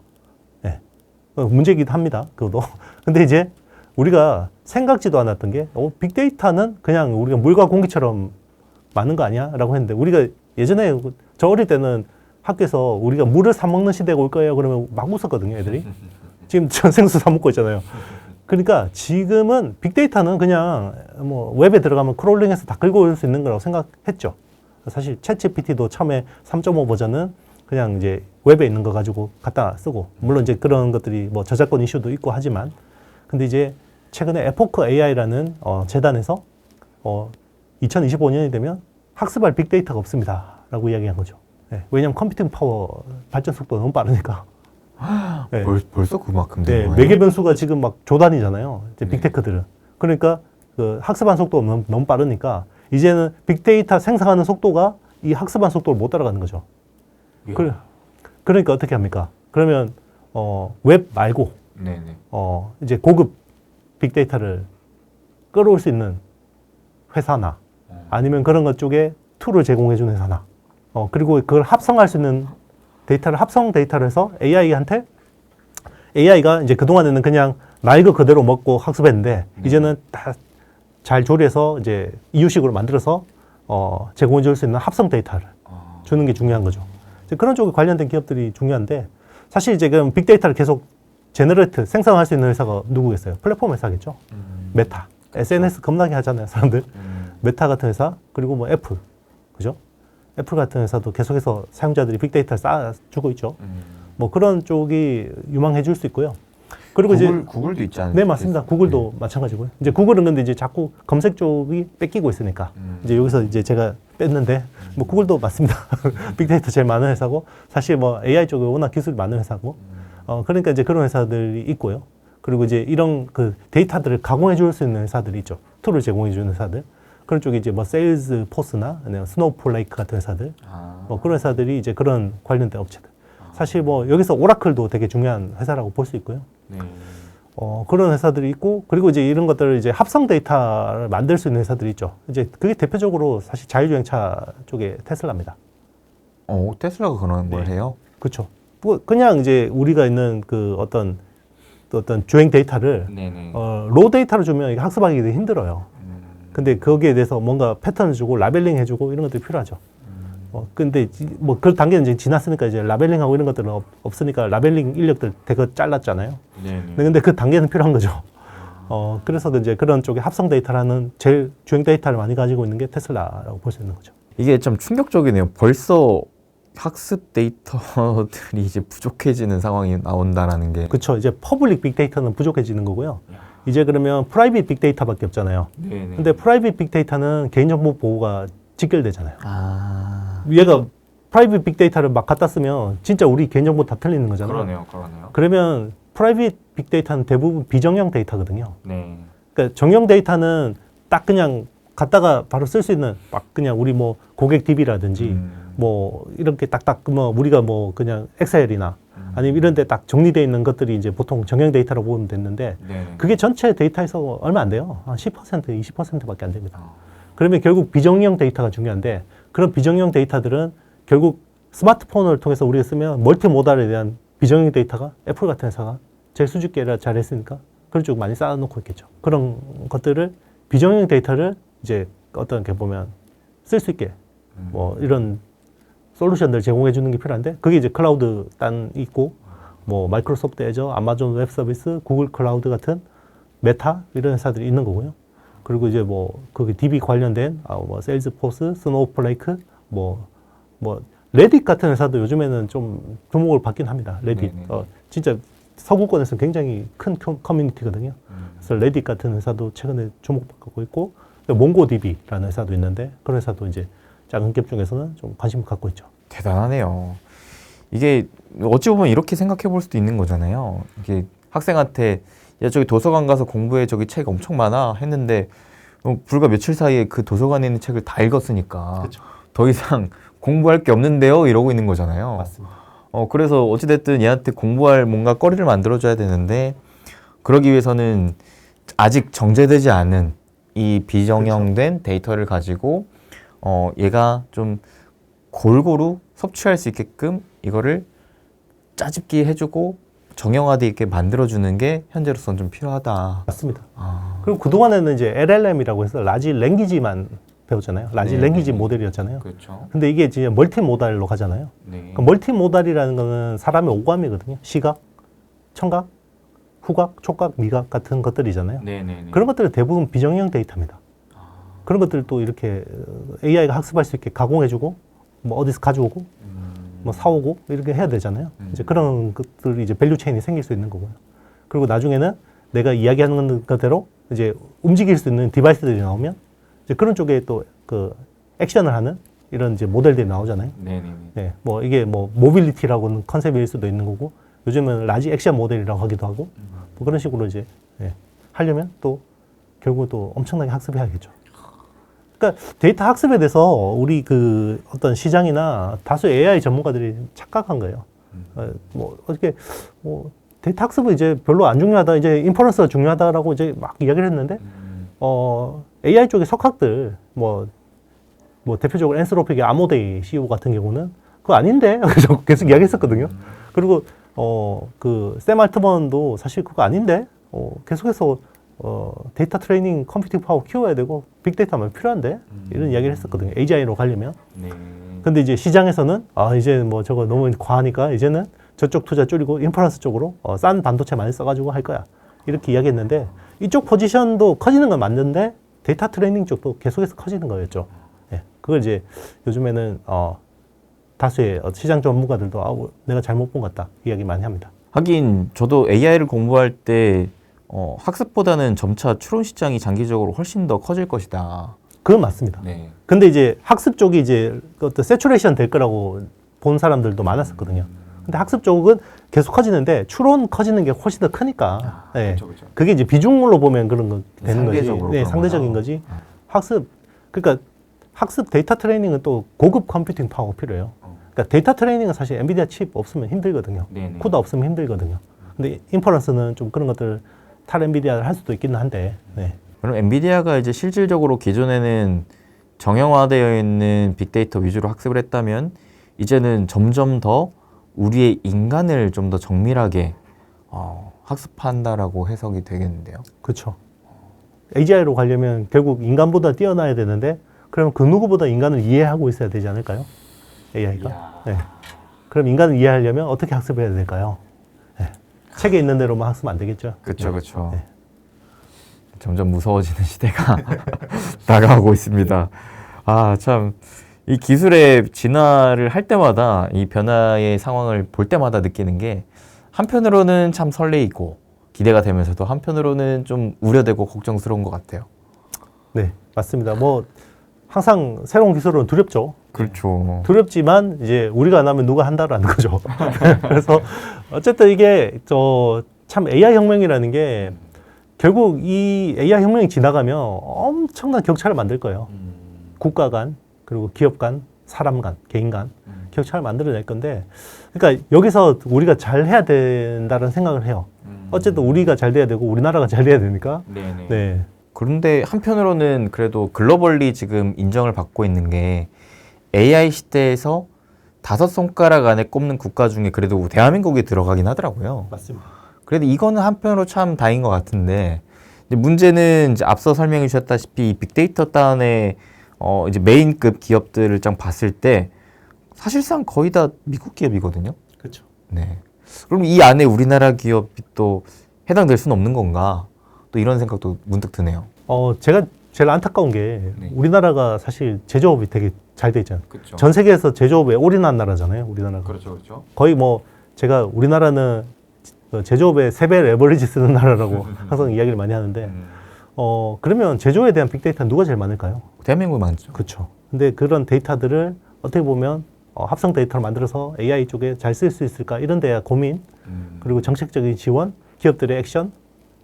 네. 문제이기도 합니다. 그것도. 근데 이제 우리가 생각지도 않았던 게, 빅데이터는 그냥 우리가 물과 공기처럼 많은 거 아니야? 라고 했는데, 우리가 예전에 저 어릴 때는 학교에서 우리가 물을 사 먹는 시대가 올 거예요. 그러면 막 웃었거든요, 애들이. 지금 전 생수 사 먹고 있잖아요. 그러니까 지금은 빅데이터는 그냥 뭐 웹에 들어가면 크롤링해서 다 긁어 올 수 있는 거라고 생각했죠. 사실 챗GPT도 처음에 3.5 버전은 그냥 이제 웹에 있는 거 가지고 갖다 쓰고, 물론 이제 그런 것들이 뭐 저작권 이슈도 있고 하지만, 근데 이제 최근에 에포크 AI라는 재단에서 2025년이 되면 학습할 빅데이터가 없습니다 라고 이야기한 거죠. 네, 왜냐하면 컴퓨팅 파워 발전 속도가 너무 빠르니까. 네. 벌써 그만큼 네, 되는 거예요? 매개 변수가 지금 막 조단이잖아요. 이제 빅테크들은. 그러니까 그 학습한 속도가 너무 빠르니까 이제는 빅데이터 생성하는 속도가 이 학습한 속도를 못 따라가는 거죠. 그러니까 어떻게 합니까? 그러면 웹 말고 이제 고급 빅데이터를 끌어올 수 있는 회사나 아니면 그런 것 쪽에 툴을 제공해 주는 회사나, 그리고 그걸 합성할 수 있는 합성 데이터를 해서 AI가 이제 그동안에는 그냥 날 거 그대로 먹고 학습했는데, 이제는 다 잘 조리해서 이제 이유식으로 만들어서 제공해 줄 수 있는 합성 데이터를 주는 게 중요한 거죠. 이제 그런 쪽에 관련된 기업들이 중요한데, 사실 이제 그럼 빅데이터를 계속 생성할 수 있는 회사가 누구겠어요? 플랫폼 회사겠죠. 메타. SNS 겁나게 하잖아요, 사람들. 메타 같은 회사, 그리고 뭐 애플. 그죠? 애플 같은 회사도 계속해서 사용자들이 빅데이터를 쌓아주고 있죠. 뭐 그런 쪽이 유망해 줄 수 있고요. 그리고 구글도 있지 않나요? 네, 맞습니다. 구글도 마찬가지고요. 이제 구글은 근데 이제 자꾸 검색 쪽이 뺏기고 있으니까 이제 여기서 이제 제가 뺐는데, 뭐 구글도 맞습니다. 빅데이터 제일 많은 회사고, 사실 뭐 AI 쪽에 워낙 기술이 많은 회사고, 그러니까 이제 그런 회사들이 있고요. 그리고 이제 이런 그 데이터들을 가공해 줄 수 있는 회사들이 있죠. 툴을 제공해 주는 회사들. 그런 쪽에 이제 뭐 세일즈 포스나 아니면 스노우플레이크 같은 회사들, 뭐 그런 회사들이 이제 그런 관련된 업체들. 사실 뭐 여기서 오라클도 되게 중요한 회사라고 볼 수 있고요. 그런 회사들이 있고, 그리고 이제 이런 것들을 이제 합성 데이터를 만들 수 있는 회사들이 있죠. 이제 그게 대표적으로 사실 자율주행차 쪽에 테슬라입니다. 테슬라가 그런 걸 해요? 그렇죠. 뭐 그냥 이제 우리가 있는 그 어떤 주행 데이터를 로 데이터를 주면 이게 학습하기 되게 힘들어요. 근데 거기에 대해서 뭔가 패턴을 주고 라벨링 해주고 이런 것들이 필요하죠. 근데 뭐 그 단계는 이제 지났으니까 이제 라벨링하고 이런 것들은 없으니까 라벨링 인력들 대거 잘랐잖아요. 근데 그 단계는 필요한 거죠. 그래서 이제 그런 쪽에 합성 데이터라는 제일 주행 데이터를 많이 가지고 있는 게 테슬라라고 볼 수 있는 거죠. 이게 좀 충격적이네요. 벌써 학습 데이터들이 이제 부족해지는 상황이 나온다라는 게. 그렇죠. 이제 퍼블릭 빅데이터는 부족해지는 거고요. 이제 그러면 프라이빗 빅데이터밖에 없잖아요. 근데 프라이빗 빅데이터는 개인정보 보호가 직결되잖아요. 아, 얘가 프라이빗 빅데이터를 막 갖다 쓰면 진짜 우리 개인정보 다 틀리는 거잖아요. 그러네요. 그러면 프라이빗 빅데이터는 대부분 비정형 데이터거든요. 네. 그러니까 정형 데이터는 딱 그냥 갖다가 바로 쓸 수 있는 막 그냥 우리 뭐 고객 DB라든지 뭐 이렇게 딱딱 뭐 우리가 뭐 그냥 엑셀이나 아니면 이런 데 딱 정리되어 있는 것들이 이제 보통 정형 데이터라고 보면 됐는데 네. 그게 전체 데이터에서 얼마 안 돼요. 한 10%, 20%밖에 안 됩니다. 그러면 결국 비정형 데이터가 중요한데 그런 비정형 데이터들은 결국 스마트폰을 통해서 우리가 쓰면 멀티모달에 대한 비정형 데이터가 애플 같은 회사가 제일 수줍게 잘했으니까 그런 쪽 많이 쌓아놓고 있겠죠. 그런 것들을 비정형 데이터를 이제 어떤 게 보면 쓸 수 있게 뭐 이런 솔루션들 제공해 주는 게 필요한데 그게 이제 클라우드 단 있고 뭐 마이크로소프트 애저, 아마존 웹 서비스, 구글 클라우드 같은 메타 이런 회사들이 있는 거고요. 그리고 이제 뭐 거기 DB 관련된 뭐 세일즈포스, 스노우플레이크, 뭐 레딧 같은 회사도 요즘에는 좀 주목을 받긴 합니다. 레딧 진짜 서구권에서 굉장히 큰 커뮤니티거든요. 그래서 레딧 같은 회사도 최근에 주목받고 있고 몽고DB라는 회사도 있는데 그런 회사도 이제 작은 갭 중에서는 좀 관심을 갖고 있죠. 대단하네요. 이게 어찌 보면 이렇게 생각해 볼 수도 있는 거잖아요. 이게 학생한테 야 저기 도서관 가서 공부해 저기 책 엄청 많아 했는데 불과 며칠 사이에 그 도서관에 있는 책을 다 읽었으니까 그쵸. 더 이상 공부할 게 없는데요 이러고 있는 거잖아요. 맞습니다. 그래서 어찌됐든 얘한테 공부할 뭔가 거리를 만들어줘야 되는데 그러기 위해서는 아직 정제되지 않은 이 비정형된 데이터를 가지고 얘가 좀 골고루 섭취할 수 있게끔 이거를 짜집기 해주고 정형화되어 있게 만들어주는 게 현재로서는 좀 필요하다. 맞습니다. 그리고 그동안에는 이제 LLM이라고 해서 라지 랭귀지만 배웠잖아요. 라지 랭귀지 모델이었잖아요. 그렇죠. 근데 이게 이제 멀티모달로 가잖아요. 네. 그러니까 멀티모달이라는 거는 사람의 오감이거든요. 시각, 청각, 후각, 촉각, 미각 같은 것들이잖아요. 네네네. 그런 것들은 대부분 비정형 데이터입니다. 그런 것들도 이렇게 AI가 학습할 수 있게 가공해주고, 뭐 어디서 가져오고, 뭐 사오고 이렇게 해야 되잖아요. 이제 그런 것들이 이제 밸류 체인이 생길 수 있는 거고요. 그리고 나중에는 내가 이야기하는 것대로 이제 움직일 수 있는 디바이스들이 나오면 이제 그런 쪽에 또 그 액션을 하는 이런 이제 모델들이 나오잖아요. 네네네. 네, 뭐 이게 뭐 모빌리티라고는 컨셉일 수도 있는 거고, 요즘은 라지 액션 모델이라고 하기도 하고, 뭐 그런 식으로 이제 하려면 또 결국 또 엄청나게 학습해야겠죠. 그러니까 데이터 학습에 대해서 우리 그 어떤 시장이나 다수 AI 전문가들이 착각한 거예요. 뭐 어떻게 뭐 데이터 학습은 이제 별로 안 중요하다, 이제 인퍼런스가 중요하다라고 이제 막 이야기를 했는데, AI 쪽의 석학들 뭐 대표적으로 엔스로픽의 아모데이 CEO 같은 경우는 그거 아닌데 계속 이야기했었거든요. 그리고 그 샘 알트먼도 사실 그거 아닌데 계속해서 데이터 트레이닝 컴퓨팅 파워 키워야 되고 빅데이터만 필요한데 이런 이야기를 했었거든요. AGI로 가려면. 네. 근데 이제 시장에서는 이제 뭐 저거 너무 과하니까 이제는 저쪽 투자 줄이고 인퍼런스 쪽으로 싼 반도체 많이 써가지고 할 거야. 이렇게 이야기했는데 이쪽 포지션도 커지는 건 맞는데 데이터 트레이닝 쪽도 계속해서 커지는 거였죠. 예. 그걸 이제 요즘에는 다수의 시장 전문가들도 내가 잘못 본 것 같다 이야기 많이 합니다. 하긴 저도 AI를 공부할 때 학습보다는 점차 추론 시장이 장기적으로 훨씬 더 커질 것이다. 그건 맞습니다. 네. 근데 이제 학습 쪽이 이제 어떤 세츄레이션 될 거라고 본 사람들도 많았었거든요. 근데 학습 쪽은 계속 커지는데 추론 커지는 게 훨씬 더 크니까. 네. 그렇죠. 그게 이제 비중으로 보면 그런 거 되는 거지. 상대적으로 네, 그런 상대적인 거다. 거지. 그러니까 학습 데이터 트레이닝은 또 고급 컴퓨팅 파워가 필요해요. 그러니까 데이터 트레이닝은 사실 엔비디아 칩 없으면 힘들거든요. 네네. 코드 없으면 힘들거든요. 근데 인퍼런스는 좀 그런 것들 탈 엔비디아를 할 수도 있기는 한데. 네. 그럼 엔비디아가 이제 실질적으로 기존에는 정형화되어 있는 빅데이터 위주로 학습을 했다면 이제는 점점 더 우리의 인간을 좀 더 정밀하게 학습한다라고 해석이 되겠는데요. 그렇죠. AGI로 가려면 결국 인간보다 뛰어나야 되는데 그러면 그 누구보다 인간을 이해하고 있어야 되지 않을까요? AI가. 네. 그럼 인간을 이해하려면 어떻게 학습해야 될까요? 네. 책에 있는 대로만 학습하면 안 되겠죠. 그렇죠, 그렇죠. 네. 점점 무서워지는 시대가 다가오고 있습니다. 참 이 기술의 진화를 할 때마다 이 변화의 상황을 볼 때마다 느끼는 게 한편으로는 참 설레이고 기대가 되면서도 한편으로는 좀 우려되고 걱정스러운 것 같아요. 네, 맞습니다. 뭐 항상 새로운 기술은 두렵죠. 그렇죠. 두렵지만 이제 우리가 안 하면 누가 한다라는 거죠. 그래서 어쨌든 이게 참 AI 혁명이라는 게 결국 이 AI 혁명이 지나가면 엄청난 격차를 만들 거예요. 국가 간, 그리고 기업 간, 사람 간, 개인 간 격차를 만들어낼 건데, 그러니까 여기서 우리가 잘 해야 된다는 생각을 해요. 어쨌든 우리가 잘 돼야 되고 우리나라가 잘 돼야 되니까. 네네. 네. 그런데 한편으로는 그래도 글로벌리 지금 인정을 받고 있는 게 AI 시대에서 5손가락 안에 꼽는 국가 중에 그래도 대한민국이 들어가긴 하더라고요. 맞습니다. 그래도 이거는 한편으로 참 다행인 것 같은데, 이제 문제는 이제 앞서 설명해 주셨다시피 빅데이터 다운의 이제 메인급 기업들을 좀 봤을 때 사실상 거의 다 미국 기업이거든요. 그렇죠. 네. 그럼 이 안에 우리나라 기업이 또 해당될 수는 없는 건가? 또 이런 생각도 문득 드네요. 제가 제일 안타까운 게 네. 우리나라가 사실 제조업이 되게 잘 돼 있잖아요. 그렇죠. 전 세계에서 제조업에 올인한 나라잖아요. 우리나라가. 그렇죠. 거의 뭐 제가 우리나라는 제조업에 3배 레버리지 쓰는 나라라고 항상 이야기를 많이 하는데 그러면 제조에 대한 빅데이터는 누가 제일 많을까요? 대한민국이 많죠. 그렇죠. 근데 그런 데이터들을 어떻게 보면 합성 데이터를 만들어서 AI 쪽에 잘 쓸 수 있을까 이런 데야 고민 그리고 정책적인 지원, 기업들의 액션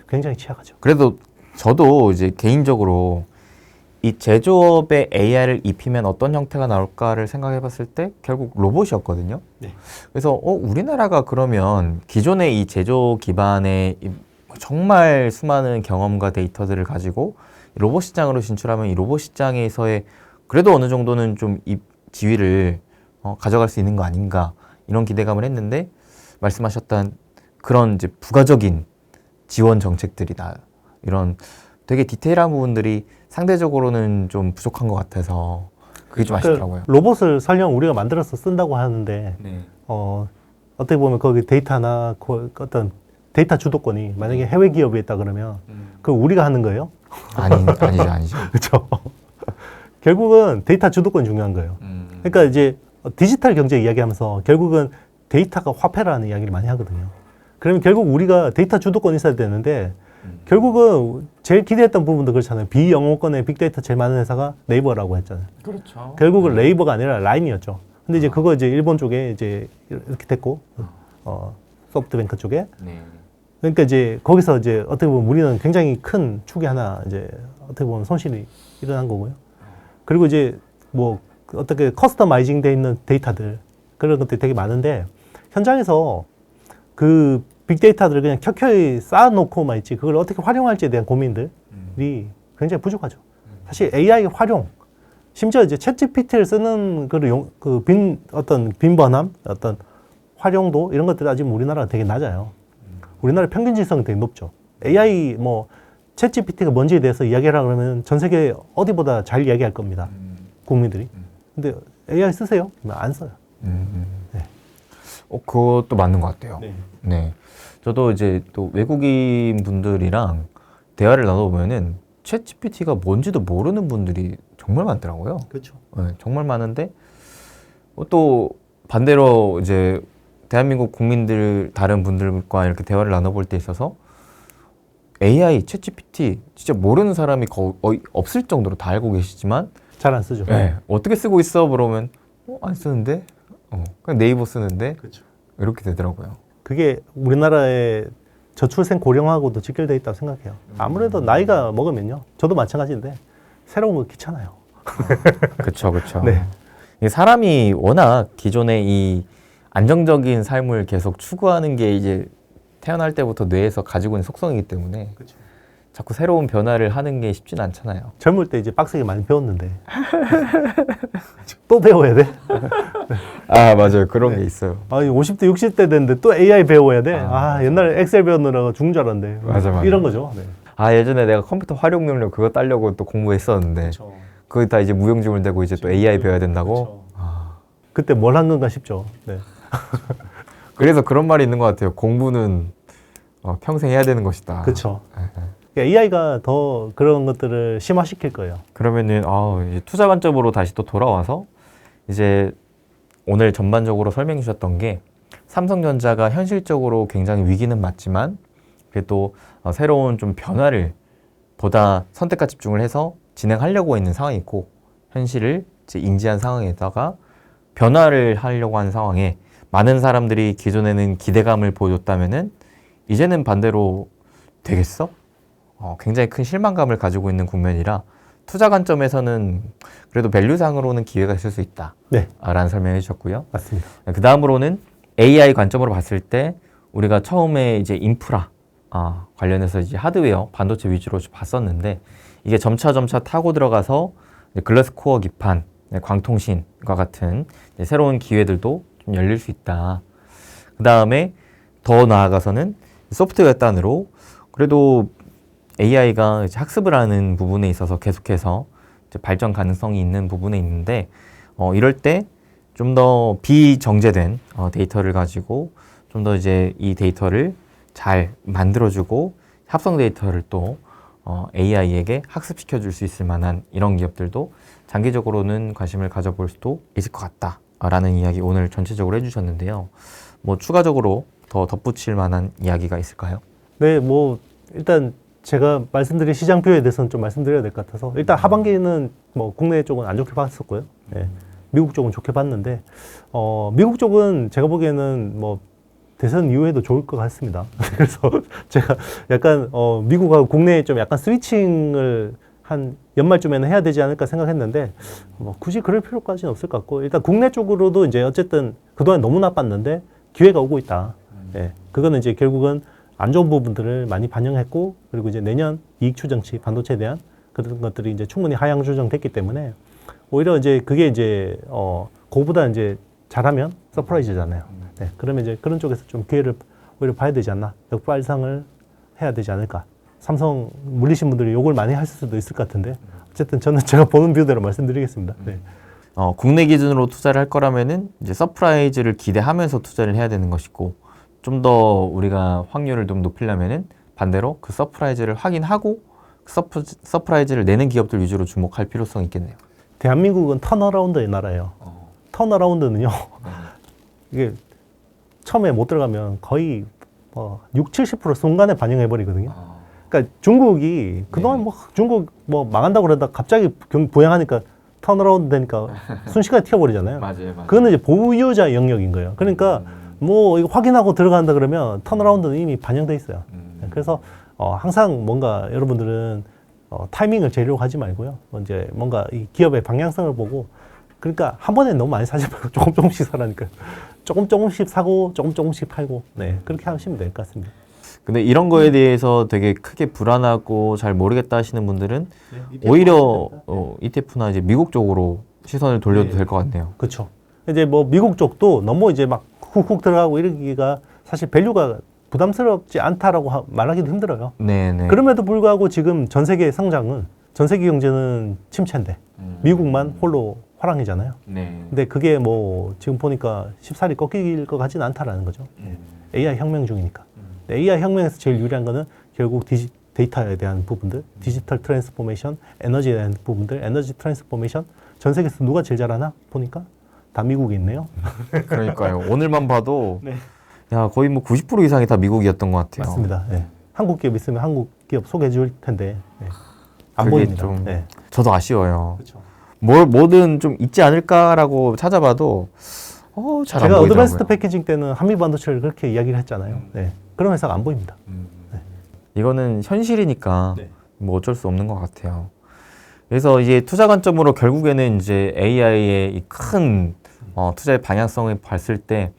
굉장히 취약하죠. 그래도 저도 이제 개인적으로 이 제조업에 AI를 입히면 어떤 형태가 나올까를 생각해 봤을 때 결국 로봇이었거든요. 네. 그래서 우리나라가 그러면 기존의 이 제조 기반의 정말 수많은 경험과 데이터들을 가지고 로봇 시장으로 진출하면 이 로봇 시장에서의 그래도 어느 정도는 좀 이 지위를 가져갈 수 있는 거 아닌가 이런 기대감을 했는데, 말씀하셨던 그런 이제 부가적인 지원 정책들이나 이런 되게 디테일한 부분들이 상대적으로는 좀 부족한 것 같아서 그게 좀 아쉽더라고요. 로봇을 설령 우리가 만들어서 쓴다고 하는데 네. 어떻게 보면 거기 데이터나 어떤 데이터 주도권이 만약에 해외 기업에 있다 그러면 그 우리가 하는 거예요? 아니죠. 그렇죠. 결국은 데이터 주도권이 중요한 거예요. 그러니까 이제 디지털 경제 이야기하면서 결국은 데이터가 화폐라는 이야기를 많이 하거든요. 그러면 결국 우리가 데이터 주도권이 있어야 되는데 결국은 제일 기대했던 부분도 그렇잖아요. 비영어권의 빅데이터 제일 많은 회사가 네이버라고 했잖아요. 그렇죠. 결국은 네이버가 아니라 라인이었죠. 근데 이제 그거 이제 일본 쪽에 이제 이렇게 됐고, 소프트뱅크 쪽에. 네. 그러니까 이제 거기서 이제 어떻게 보면 우리는 굉장히 큰 축이 하나 이제 어떻게 보면 손실이 일어난 거고요. 그리고 이제 뭐 어떻게 커스터마이징 돼 있는 데이터들 그런 것들이 되게 많은데 현장에서 그 빅데이터들을 그냥 켜켜이 쌓아놓고만 있지 그걸 어떻게 활용할지에 대한 고민들이 굉장히 부족하죠. 사실 AI 활용, 심지어 이제 챗GPT를 쓰는 어떤 빈번함, 어떤 활용도 이런 것들이 아직 우리나라가 되게 낮아요. 우리나라 평균 지성이 되게 높죠. AI 뭐 챗GPT가 뭔지에 대해서 이야기하라 그러면 전 세계 어디보다 잘 이야기할 겁니다. 국민들이. 근데 AI 쓰세요? 안 써요. 네. 그것도 맞는 것 같아요. 네. 네. 저도 이제 또 외국인 분들이랑 대화를 나눠보면은 챗 GPT가 뭔지도 모르는 분들이 정말 많더라고요. 그렇죠. 네, 정말 많은데 또 반대로 이제 대한민국 국민들 다른 분들과 이렇게 대화를 나눠볼 때 있어서 AI, 챗 GPT 진짜 모르는 사람이 거의 없을 정도로 다 알고 계시지만 잘 안 쓰죠. 네, 어떻게 쓰고 있어? 물어보면 안 쓰는데? 그냥 네이버 쓰는데? 그렇죠. 이렇게 되더라고요. 그게 우리나라의 저출생 고령화하고도 직결되어 있다고 생각해요. 아무래도 나이가 먹으면요. 저도 마찬가지인데 새로운 거 귀찮아요. 그렇죠. 네. 이 사람이 워낙 기존의 이 안정적인 삶을 계속 추구하는 게 이제 태어날 때부터 뇌에서 가지고 있는 속성이기 때문에 그렇죠. 자꾸 새로운 변화를 하는 게 쉽진 않잖아요. 젊을 때 이제 빡세게 많이 배웠는데 또 배워야 돼? 아, 맞아요. 그런 게 있어요. 50대, 60대 됐는데 또 AI 배워야 돼? 옛날에 엑셀 배우느라고 죽은 줄 알았는데. 맞아. 이런 거죠. 네. 예전에 내가 컴퓨터 활용 능력 그거 따려고 또 공부했었는데 그렇죠. 그거 다 이제 무용지물 되고 이제 또 AI 배워야 된다고? 그때 뭘 한 건가 싶죠. 네. 그래서 그런 말이 있는 것 같아요. 공부는 평생 해야 되는 것이다. 그렇죠. AI가 더 그런 것들을 심화시킬 거예요. 그러면은 이제 투자 관점으로 다시 또 돌아와서 이제 오늘 전반적으로 설명해 주셨던 게 삼성전자가 현실적으로 굉장히 위기는 맞지만 그래도 새로운 좀 변화를 보다 선택과 집중을 해서 진행하려고 있는 상황이 있고, 현실을 이제 인지한 상황에다가 변화를 하려고 하는 상황에 많은 사람들이 기존에는 기대감을 보여줬다면은 이제는 반대로 되겠어? 굉장히 큰 실망감을 가지고 있는 국면이라 투자 관점에서는 그래도 밸류상으로는 기회가 있을 수 있다. 네. 라는 설명해 주셨고요. 맞습니다. 그 다음으로는 AI 관점으로 봤을 때 우리가 처음에 이제 인프라 관련해서 이제 하드웨어, 반도체 위주로 봤었는데 이게 점차 타고 들어가서 글래스코어 기판, 광통신과 같은 새로운 기회들도 좀 열릴 수 있다. 그 다음에 더 나아가서는 소프트웨어 단으로 그래도 AI가 학습을 하는 부분에 있어서 계속해서 이제 발전 가능성이 있는 부분에 있는데 이럴 때 좀 더 비정제된 데이터를 가지고 좀 더 이제 이 데이터를 잘 만들어주고 합성 데이터를 또 AI에게 학습시켜 줄 수 있을 만한 이런 기업들도 장기적으로는 관심을 가져볼 수도 있을 것 같다라는 이야기 오늘 전체적으로 해주셨는데요. 뭐 추가적으로 더 덧붙일 만한 이야기가 있을까요? 네, 뭐 일단 제가 말씀드린 시장표에 대해서는 좀 말씀드려야 될 것 같아서 일단 하반기는 뭐 국내 쪽은 안 좋게 봤었고요. 네, 미국 쪽은 좋게 봤는데 미국 쪽은 제가 보기에는 뭐 대선 이후에도 좋을 것 같습니다. 그래서 제가 약간 미국하고 국내에 좀 약간 스위칭을 한 연말쯤에는 해야 되지 않을까 생각했는데 뭐 굳이 그럴 필요까지는 없을 것 같고 일단 국내 쪽으로도 이제 어쨌든 그동안 너무 나빴는데 기회가 오고 있다. 예, 그거는 이제 결국은 안 좋은 부분들을 많이 반영했고 그리고 이제 내년 이익 추정치 반도체에 대한 그런 것들이 이제 충분히 하향 조정됐기 때문에 오히려 이제 그게 이제 그거보다 이제 잘하면 서프라이즈잖아요. 네, 그러면 이제 그런 쪽에서 좀 기회를 오히려 봐야 되지 않나 역발상을 해야 되지 않을까. 삼성 물리신 분들이 욕을 많이 하실 수도 있을 것 같은데 어쨌든 저는 제가 보는 뷰대로 말씀드리겠습니다. 네. 국내 기준으로 투자를 할 거라면은 이제 서프라이즈를 기대하면서 투자를 해야 되는 것이고 좀 더 우리가 확률을 좀 높이려면은 반대로 그 서프라이즈를 확인하고 서프라이즈를 내는 기업들 위주로 주목할 필요성이 있겠네요. 대한민국은 턴어라운드의 나라예요. 턴어라운드는요. 이게 처음에 못 들어가면 거의 60-70% 순간에 반영해 버리거든요. 그러니까 중국이 그동안 뭐 중국 뭐 망한다고 그러다 갑자기 부양하니까 턴어라운드 되니까 순식간에 튀어버리잖아요. 맞아요. 그거는 이제 보유자 영역인 거예요. 그러니까 뭐 이거 확인하고 들어간다 그러면 턴어라운드는 이미 반영돼 있어요. 그래서 항상 뭔가 여러분들은 타이밍을 재려고 하지 말고요. 이제 뭔가 이 기업의 방향성을 보고 그러니까 한 번에 너무 많이 사지 말고 조금씩 사라니까 조금씩 사고 조금씩 팔고 네 그렇게 하시면 될 것 같습니다. 근데 이런 거에 대해서 되게 크게 불안하고 잘 모르겠다 하시는 분들은 오히려 ETF나 이제 미국 쪽으로 시선을 돌려도 될 것 같네요. 그렇죠. 이제 뭐 미국 쪽도 너무 이제 막 훅훅 들어가고 이러기가 사실 밸류가 부담스럽지 않다라고 말하기도 힘들어요. 네네. 그럼에도 불구하고 지금 전 세계 성장은 전 세계 경제는 침체인데 미국만 홀로 화랑이잖아요. 네. 근데 그게 뭐 지금 보니까 쉽사리 꺾일 것 같지는 않다라는 거죠. AI 혁명 중이니까. AI 혁명에서 제일 유리한 거는 결국 데이터에 대한 부분들, 디지털 트랜스포메이션, 에너지에 대한 부분들, 에너지 트랜스포메이션 전 세계에서 누가 제일 잘하나 보니까 다 미국이 있네요. 그러니까요. 오늘만 봐도 야 거의 뭐 90% 이상이 다 미국이었던 것 같아요. 맞습니다. 네. 한국 기업 있으면 한국 기업 소개해 줄 텐데 안 그게 보입니다. 좀 네. 저도 아쉬워요. 그렇죠. 뭐든 좀 있지 않을까라고 찾아봐도 잘 안 제가 보이더라고요. 어드밴스드 패키징 때는 한미 반도체를 그렇게 이야기를 했잖아요. 네. 그런 회사가 안 보입니다. 이거는 현실이니까 네. 뭐 어쩔 수 없는 것 같아요. 그래서 이제 투자 관점으로 결국에는 이제 AI의 이 큰 투자의 방향성을 봤을 때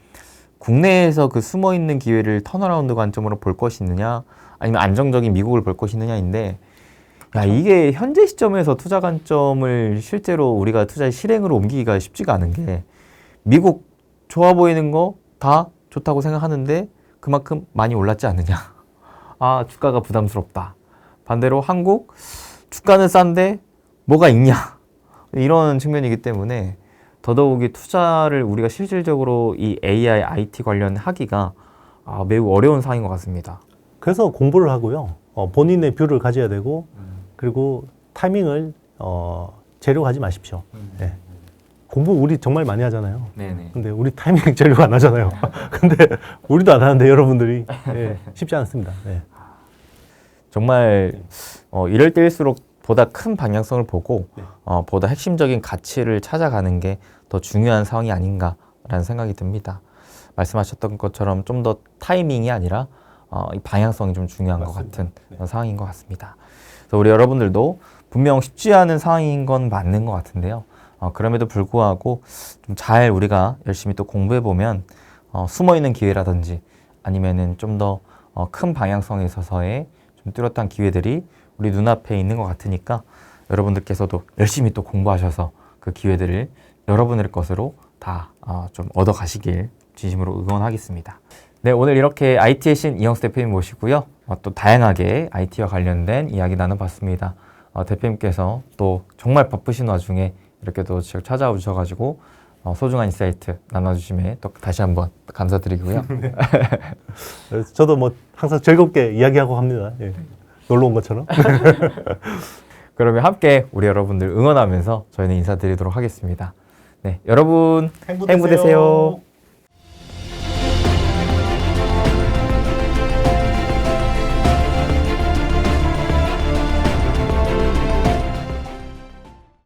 국내에서 그 숨어 있는 기회를 턴어라운드 관점으로 볼 것이느냐 아니면 안정적인 미국을 볼 것이느냐인데 야 이게 현재 시점에서 투자 관점을 실제로 우리가 투자의 실행으로 옮기기가 쉽지가 않은 게 미국 좋아 보이는 거 다 좋다고 생각하는데 그만큼 많이 올랐지 않느냐. 아 주가가 부담스럽다. 반대로 한국 주가는 싼데 뭐가 있냐. 이런 측면이기 때문에 더더욱이 투자를 우리가 실질적으로 이 AI, IT 관련 하기가 매우 어려운 상황인 것 같습니다. 그래서 공부를 하고요. 본인의 뷰를 가져야 되고 그리고 타이밍을 재려하지 마십시오. 네. 공부 우리 정말 많이 하잖아요. 네네. 근데 우리 타이밍 재려가 안 하잖아요. 근데 우리도 안 하는데 여러분들이 쉽지 않습니다. 네. 정말 이럴 때일수록 보다 큰 방향성을 보고 네. 보다 핵심적인 가치를 찾아가는 게 더 중요한 상황이 아닌가라는 생각이 듭니다. 말씀하셨던 것처럼 좀 더 타이밍이 아니라 이 방향성이 좀 중요한 맞습니다. 것 같은 네. 그런 상황인 것 같습니다. 그래서 우리 여러분들도 분명 쉽지 않은 상황인 건 맞는 것 같은데요. 그럼에도 불구하고 좀 잘 우리가 열심히 또 공부해 보면 숨어 있는 기회라든지 아니면은 좀 더 큰 방향성에 있어서의 좀 뚜렷한 기회들이 우리 눈앞에 있는 것 같으니까 여러분들께서도 열심히 또 공부하셔서 그 기회들을 여러분의 것으로 다 좀 얻어 가시길 진심으로 응원하겠습니다. 네, 오늘 이렇게 IT의 신 이영수 대표님 모시고요. 또 다양하게 IT와 관련된 이야기 나눠봤습니다. 대표님께서 또 정말 바쁘신 와중에 이렇게 또 찾아와 주셔가지고 소중한 인사이트 나눠주심에 또 다시 한번 감사드리고요. 저도 뭐 항상 즐겁게 이야기하고 합니다. 예. 놀러 온 것처럼. 그러면 함께 우리 여러분들 응원하면서 저희는 인사드리도록 하겠습니다. 네, 여러분 행복 되세요.